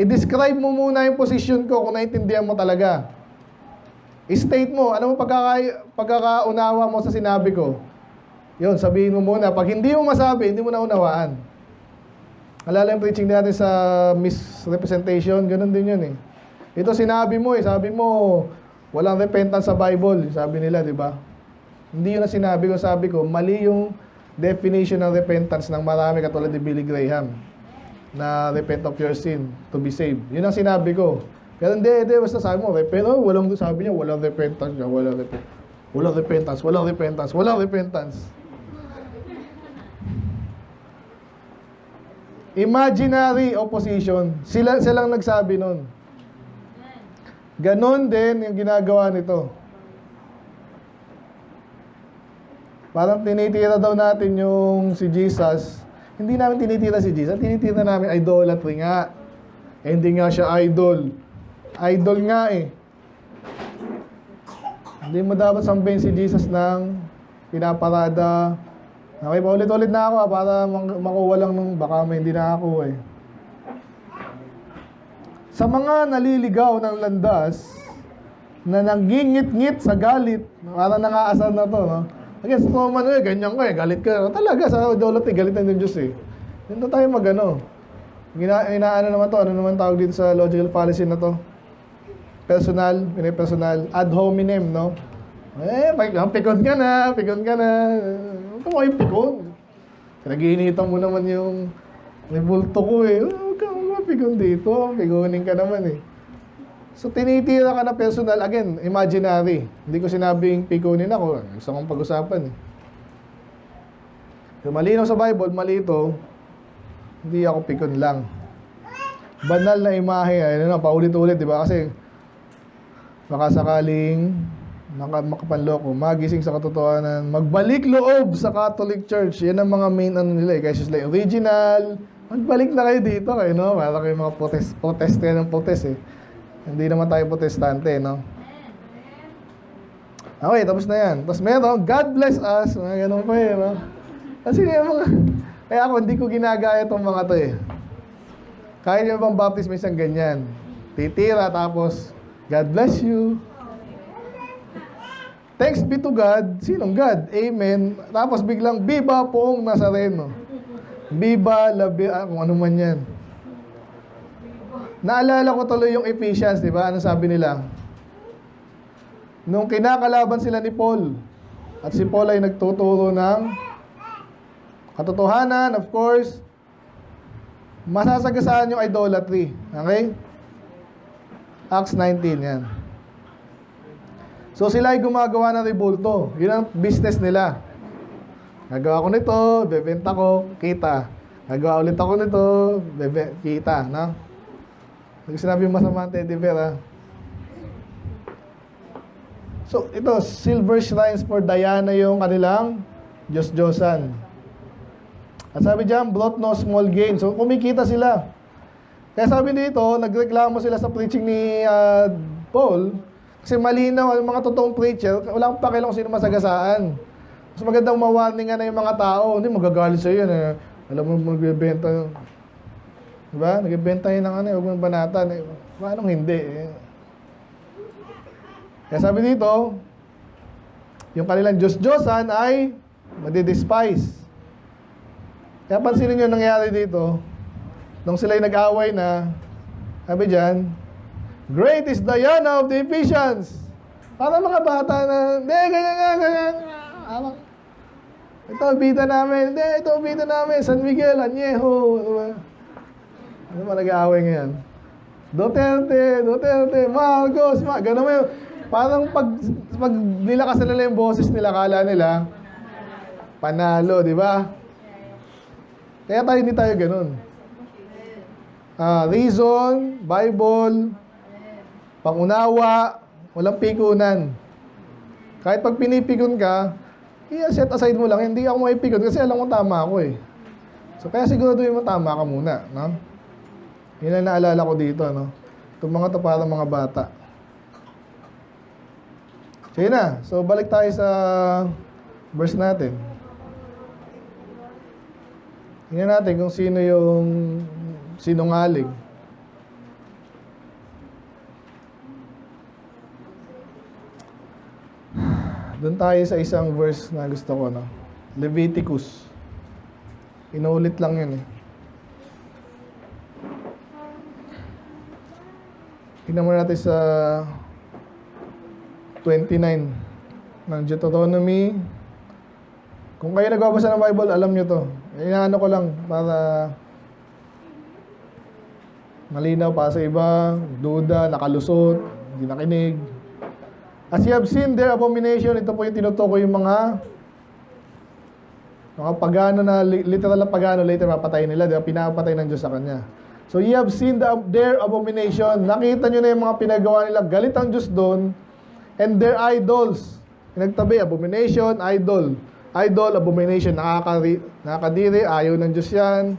I-describe mo muna yung posisyon ko kung naiintindihan mo talaga. I-state mo, ano mo pagkakaunawa mo sa sinabi ko. Yun, sabihin mo muna. Pag hindi mo masabi, hindi mo na unawaan. Alala yung preaching natin sa misrepresentation, ganun din yun eh. Ito sinabi mo eh, sabi mo, walang repentance sa Bible, sabi nila, di ba? Hindi yun ang sinabi ko, sabi ko, mali yung definition ng repentance ng marami katulad ni Billy Graham na repent of your sin to be saved. Yun ang sinabi ko. Pero hindi, basta sabi mo, pero sabi niya, walang repentance, walang repentance. Imaginary opposition. Silang nagsabi nun. Ganon din yung ginagawa nito. Parang tinitira daw natin yung si Jesus. Hindi namin tinitira si Jesus. Tinitira namin idolatry nga. Eh, hindi nga siya idol. Idol nga eh. Hindi mo dapat sambahin si Jesus ng pinaparada. Okay, paulit-ulit na ako para makuha lang nung baka may hindi na ako eh. Sa mga naliligaw ng landas na nangingit-ngit sa galit, parang nangaasar na to, no? Again, Strawman eh, ganyan ka eh, galit ka. Talaga, sa idolatry, galit ng Diyos eh. Dito tayo magano. Inaano naman to, ano naman tawag dito sa logical fallacy na to? Personal, ad hominem, no? Eh, pikon ka na. Huwag ka kayo pikon. Pinag-iinitan mo naman yung bulto ko eh. Huwag ka pikon dito. Pikunin ka naman eh. So, tinitira ka na personal. Again, imaginary. Hindi ko sinabing pikunin ako. Gusto kong pag-usapan eh. So, malinaw sa Bible, mali ito. Hindi ako pikon lang. Banal na imahe. Ayun na, paulit-ulit, di ba? Kasi, baka sakaling makapanloko, magising sa katotohanan, magbalik loob sa Catholic Church. Yan ang mga main ano nila eh. Kaya sila original. Magbalik na kayo dito kayo, no? Para kayo mga protest ng protest eh. Hindi naman tayo protestante, no? Okay, tapos na yan. Tapos meron, God bless us. Mga ganun pa eh, no? Kasi yung mga... Kaya ako, hindi ko ginagaya itong mga to eh. Kaya yung bang baptist may isang ganyan. Titira, tapos, God bless you. Thanks be to God. Sinong God? Amen. Tapos biglang, Viva Poong Nazareno. Viva kung ano man yan. Naalala ko tuloy yung Ephesians, di ba? Ano sabi nila? Nung kinakalaban sila ni Paul, at si Paul ay nagtuturo ng katotohanan, of course, masasagasaan yung idolatry. Okay? Acts 19, yan. So sila ay gumagawa ng rebulto. Yun ang business nila. Gagawa ko nito, bebenta ko, kita. Gagawa ulit ako nito, kita. No? Hindi sinabi yung masama ang Teddy Bear, ha? So ito, silver shrines for Diana yung kanilang Diyos-Diyosan. At sabi diyan, brought no small gain. So kumikita sila. Kaya sabi dito, nagreklamo sila sa preaching ni Paul. Kasi malinaw, ang mga totoong preacher, walang pakialam kung sino masagasaan. Mas magandang ma-warning na yung mga tao. Hindi, magagalit sa'yo yan eh. Alam mo, magbibenta. Diba? Nagbibenta yun ng huwag mong banatan. Eh. Paano hindi? Eh. Kaya sabi dito, yung kanilang Diyos-Diyosan ay madidespise. Kaya pansinin nyo nangyari dito, nung sila'y nag-away na, sabi dyan, great is Diana of the Ephesians. Para mga bata na, hindi, ganyan. Ito, bida namin. Hindi, ito, bida namin. San Miguel, Añejo. Ano ba nag-aaway ngayon? Duterte, Marcos, gano'n mo yun. Parang pag nilakas nila yung boses nila, kala nila, panalo, di ba? Kaya tayo hindi tayo ganun. Reason, Bible, pangunawa, walang pikunan. Kahit pag pinipikon ka, set aside mo lang, hindi ako maipikon kasi alam mo tama ako eh. So kaya siguraduhin mo tama ka muna, no? Yun ang naalala ko dito, no? Itong mga to para mga bata. Sige na, so balik tayo sa verse natin. Tingnan natin kung sino yung sinungaling. Doon tayo sa isang verse na gusto ko, no? Leviticus. Inulit lang yun eh. Tingnan mo natin sa 29 ng Deuteronomy. Kung kayo nagbabasa ng Bible, alam nyo to. Inaano ko lang para malinaw pa sa iba, duda, nakalusot, hindi nakinig. As you have seen their abomination, ito po yung tinutukoy yung mga pagano na, literal na pagano, later mapatay nila, diba? Pinapatay ng Diyos sa kanya. So you have seen their abomination. Nakita nyo na yung mga pinagawa nila. Galit ang Diyos doon. And their idols. Pinagtabi, abomination, idol. Idol, abomination, nakakadiri, ayaw ng Diyos yan.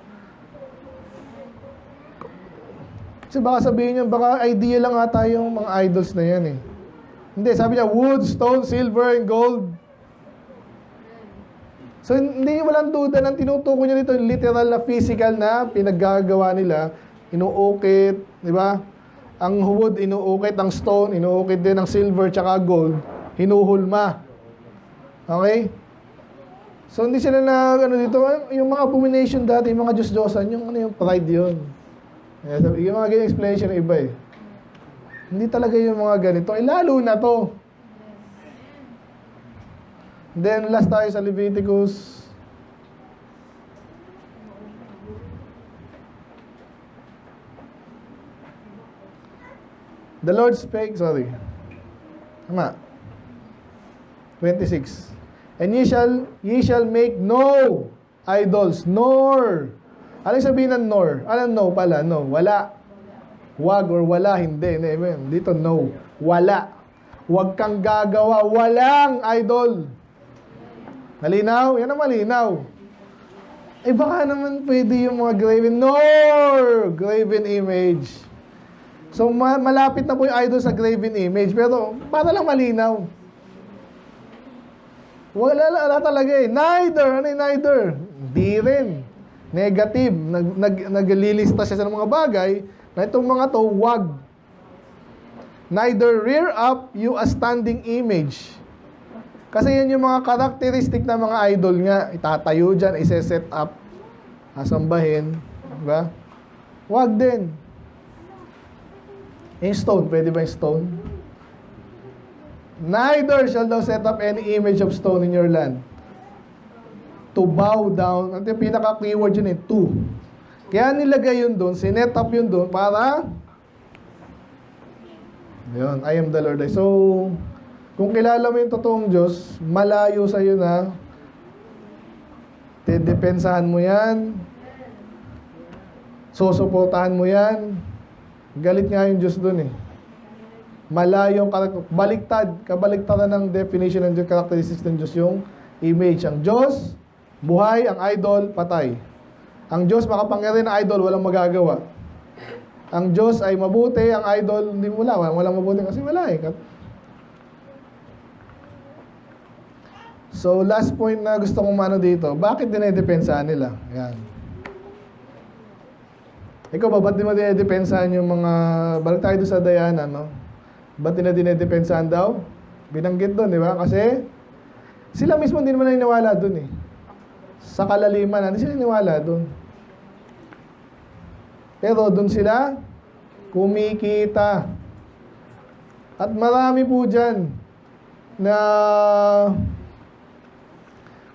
Kasi baka sabihin nyo, baka idea lang ata yung mga idols na yan eh. Hindi, sabi niya, wood, stone, silver, and gold. So, hindi, walang duda ng tinutukoy niya dito, literal na physical na pinaggagawa nila, inuukit, di ba? Ang wood, inuukit, ang stone, inuukit din ang silver, tsaka gold, hinuhulma. Okay? So, hindi sila na, dito, yung mga abomination dati, yung mga Diyos-Diyosan, yung pride yun. Yung mga ganyan explanation ng iba eh. Hindi talaga yung mga ganito. Lalo na to. Then, last tayo sa Leviticus. The Lord spake, Tama. 26. And ye shall make no idols, nor. Ano sabihin ng nor? Ano no pala? No, wala. Wag or wala, hindi. Dito, no. Wala. Huwag kang gagawa. Walang idol. Malinaw? Yan ang malinaw. Eh baka naman pwede yung mga graven, nor graven image. So malapit na po yung idol sa graven image. Pero para lang malinaw. Wala talaga eh. Neither. Ano yung neither? Hindi rin. Negative. Naglilista siya sa mga bagay na itong mga to, wag. Neither rear up you a standing image. Kasi yan yung mga characteristic ng mga idol nga. Itatayo dyan, isa-set up, asambahin. Diba? Wag din. Yung stone, pwede ba yung stone? Neither shall thou set up any image of stone in your land. To bow down. At yung pinaka-keyword yun eh, to. Kaya nilagay yun doon, sinet up yun doon para yun, I am the Lord. So, kung kilala mo yung totoong Diyos, malayo sa iyo na depensahan mo yan, susuportahan mo yan. Galit nga yung Diyos doon eh. Malayong kabaliktaran ng definition ng Diyos, characteristics ng Diyos yung image. Ang Diyos, buhay, ang idol, patay. Ang Diyos makapangyarihan na idol, walang magagawa. Ang Diyos ay mabuti, ang idol, hindi mo walang mabuti kasi wala eh. So, last point na gusto kong mano dito, bakit dinedepensahan nila? Yan. Ikaw ba, ba't di mo dinedepensahan yung mga, balik tayo doon sa Diana, no? Ba't dinedepensahan daw? Binanggit doon, di ba? Kasi, Sila mismo hindi naman naniniwala dun eh. Sa kalaliman, hindi sila naniniwala dun. Pero dun sila kumikita. At marami po dyan na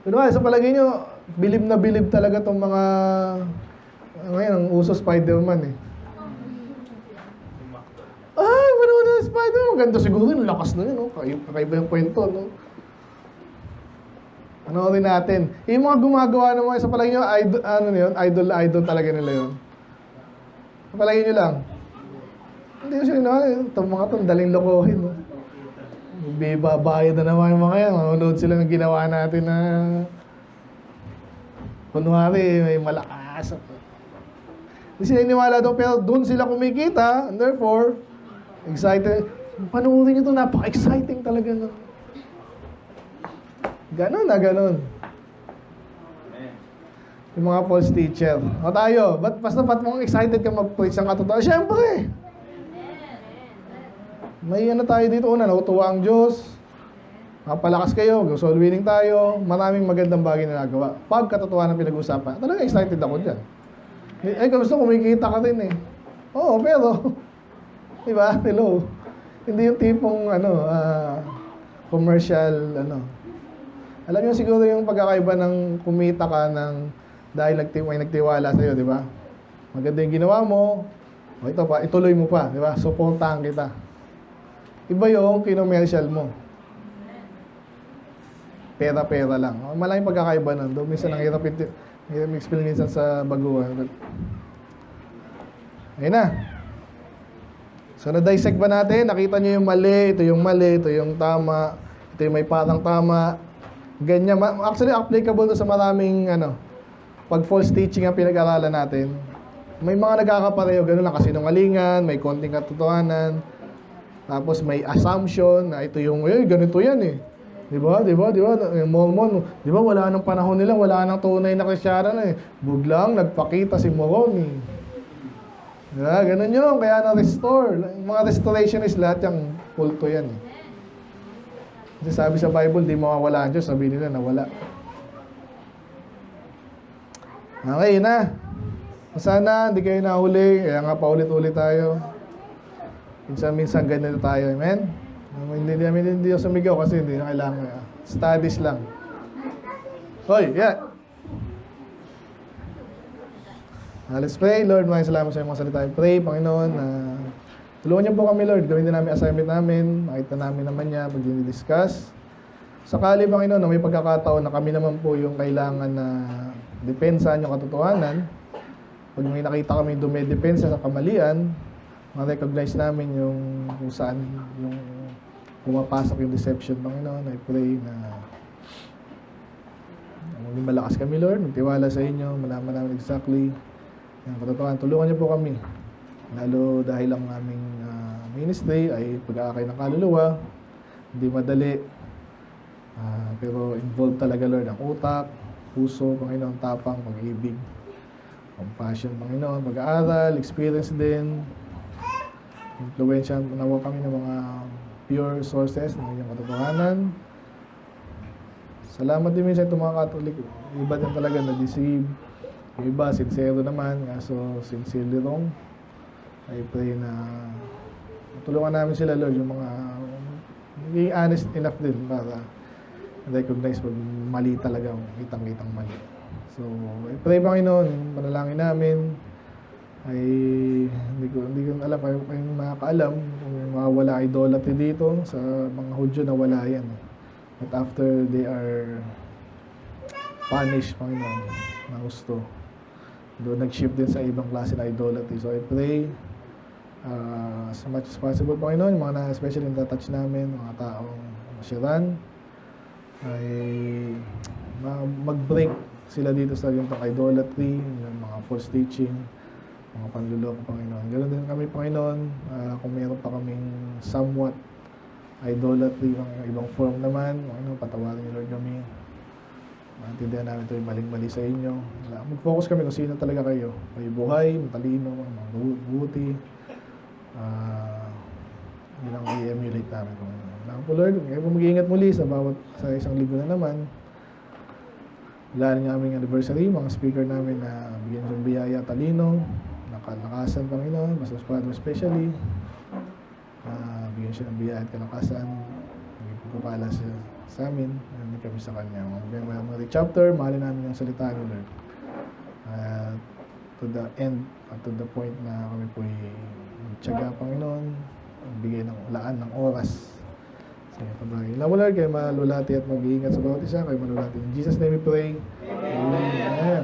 sa palagay nyo, bilib na bilib talaga tong mga ngayon, ang uso Spider-Man eh. Ay, manood na Spider-Man. Maganda siguro yun, lakas na yun, no? Kakaiba yung kwento, no? Ano rin natin. Yung mga gumagawa ng mga sa palagay nyo, idol talaga nila yun. Sa palagay nyo lang. Hindi ko siya itong mga itong daling lokohin, no? Babayad na naman yung mga yan. Manonood sila ng ginawa natin na kunwari, may malakas. Hindi sila iniwala doon, pero doon sila kumikita, and therefore, excited. Panoorin nyo ito, napaka-exciting talaga. No? Ganon na ganon. Yung mga false teacher. O tayo, ba't mong excited ka mag-preach ng katotohanan? Siyempre! May ano tayo dito una, natutuwa ang Diyos. Makapalakas kayo, soul winning tayo. Maraming magandang bagay na nagawa. Pag katotohanan pinag-usapan, talaga excited ako dyan. Ay, gusto kumikita ka rin eh. Oo, pero, diba? Hello. Hindi yung tipong, commercial, Alam niyo siguro yung pagkakaiba ng kumita ka ng dahil may nagtiwala sa'yo, di ba? Maganda yung ginawa mo, o ito pa, ituloy mo pa, di ba? Suportahan kita. Iba yung kinomercial mo. Pera-pera lang. Malaking pagkakaiba nun. Doon minsan ang hirap explain minsan sa baguhan. Ayun na. So, na-dissect ba natin? Nakita nyo yung mali, ito yung tama, ito yung may parang tama. Ganyan. Actually, applicable to sa maraming, pag false teaching ang pinag-aralan natin. May mga nagkakapareho, gano'n lang, kasinungalingan, may konting katotohanan, tapos may assumption na ito yung, ganito yan eh. Di ba? Yung Mormon, di ba wala nang panahon nila, wala nang tunay na Kristiyano eh. Buglang nagpakita si Moroni. Diba? Ganun yun, kaya na-restore. Mga restorationist, lahat yung kulto yan eh. Kasi sabi sa Bible, di mawawala ang Diyos, sabi nila nawala. Okay, yun na. Sana, hindi kayo nahuli, kaya nga paulit-ulit tayo. Minsan ganito tayo, amen? Hindi ako sumigaw kasi hindi na kailangan. Studies lang. Hoy, yeah. Let's pray. Lord, maraming salamat sa iyong mga salita. Pray, Panginoon, tulungan niyo po kami, Lord. Gawin din namin assignment namin. Makita namin naman niya pag discuss. Sakali, Panginoon, na may pagkakataon na kami naman po yung kailangan na depensahan yung katotohanan. Pag may nakita kami dumedepensa sa kamalian, ma-recognize namin yung kung saan yung pumapasok yung deception, Panginoon. I pray na maging malakas kami, Lord. Magtiwala sa inyo. Malaman namin exactly yung katotohanan. Tulungan niyo po kami. Lalo dahil ang aming ministry ay pag-aakay ng kaluluwa. Hindi madali. Pero involved talaga, Lord, ang utak, puso, Panginoon, tapang, pag-ibig, compassion, Panginoon, pag-aaral, experience din. Influensya, nawa kami ng mga pure sources ng inyong katotohanan. Salamat din minsan itong mga Catholic. Iba din talaga na-deceive. Yung iba, sincere naman. Kaso, sincerely wrong. I pray na tulungan namin sila, Lord, yung mga maging honest enough din para recognize pag mali talaga, kitang-kitang mali. So, I pray, Panginoon, panalangin namin ay hindi ko alam kayong makakaalam kung mawala idolatry dito sa mga Hudyo na wala yan. But after they are punished, Panginoon, na gusto, doon nag-shift din sa ibang klase na idolatry. So I pray as much as possible, Panginoon, yung mga especially na-touch namin, mga taong masyaran, ay mag-break sila dito sa yung idolatry, yung mga false teaching, mga panluloko, Panginoon. Ganoon din kami, Panginoon, kung meron pa kaming somewhat idolatry, mga ibang form naman, Panginoon, patawarin niyo, Lord, kami. Maintindihan namin ito yung maling-mali sa inyo. Mag-focus kami kung sino talaga kayo. Kayo buhay, matalino, mabuti. Yun ang i-emulate namin, Panginoon. Salamat po Lord, kayo po mag-iingat muli sa isang linggo na naman. Wala ng aming anniversary, mga speaker namin na bigyan ng biyaya, talino, nakalakasan Panginoon, mas Father especially, bigyan siya ng biyaya at kalakasan, maging pagpapala siya sa amin, hindi kami sa Kanya. Mga chapter, mahalin namin yung salita ni Lord. To the end, to the point na kami po magtiyaga Panginoon, bigay ng laan ng oras sa inyo pabagay. Lalo Lord, kayo malulati at mag-iingat sa bawat isa, kayo malulati. In Jesus' name we pray. Amen.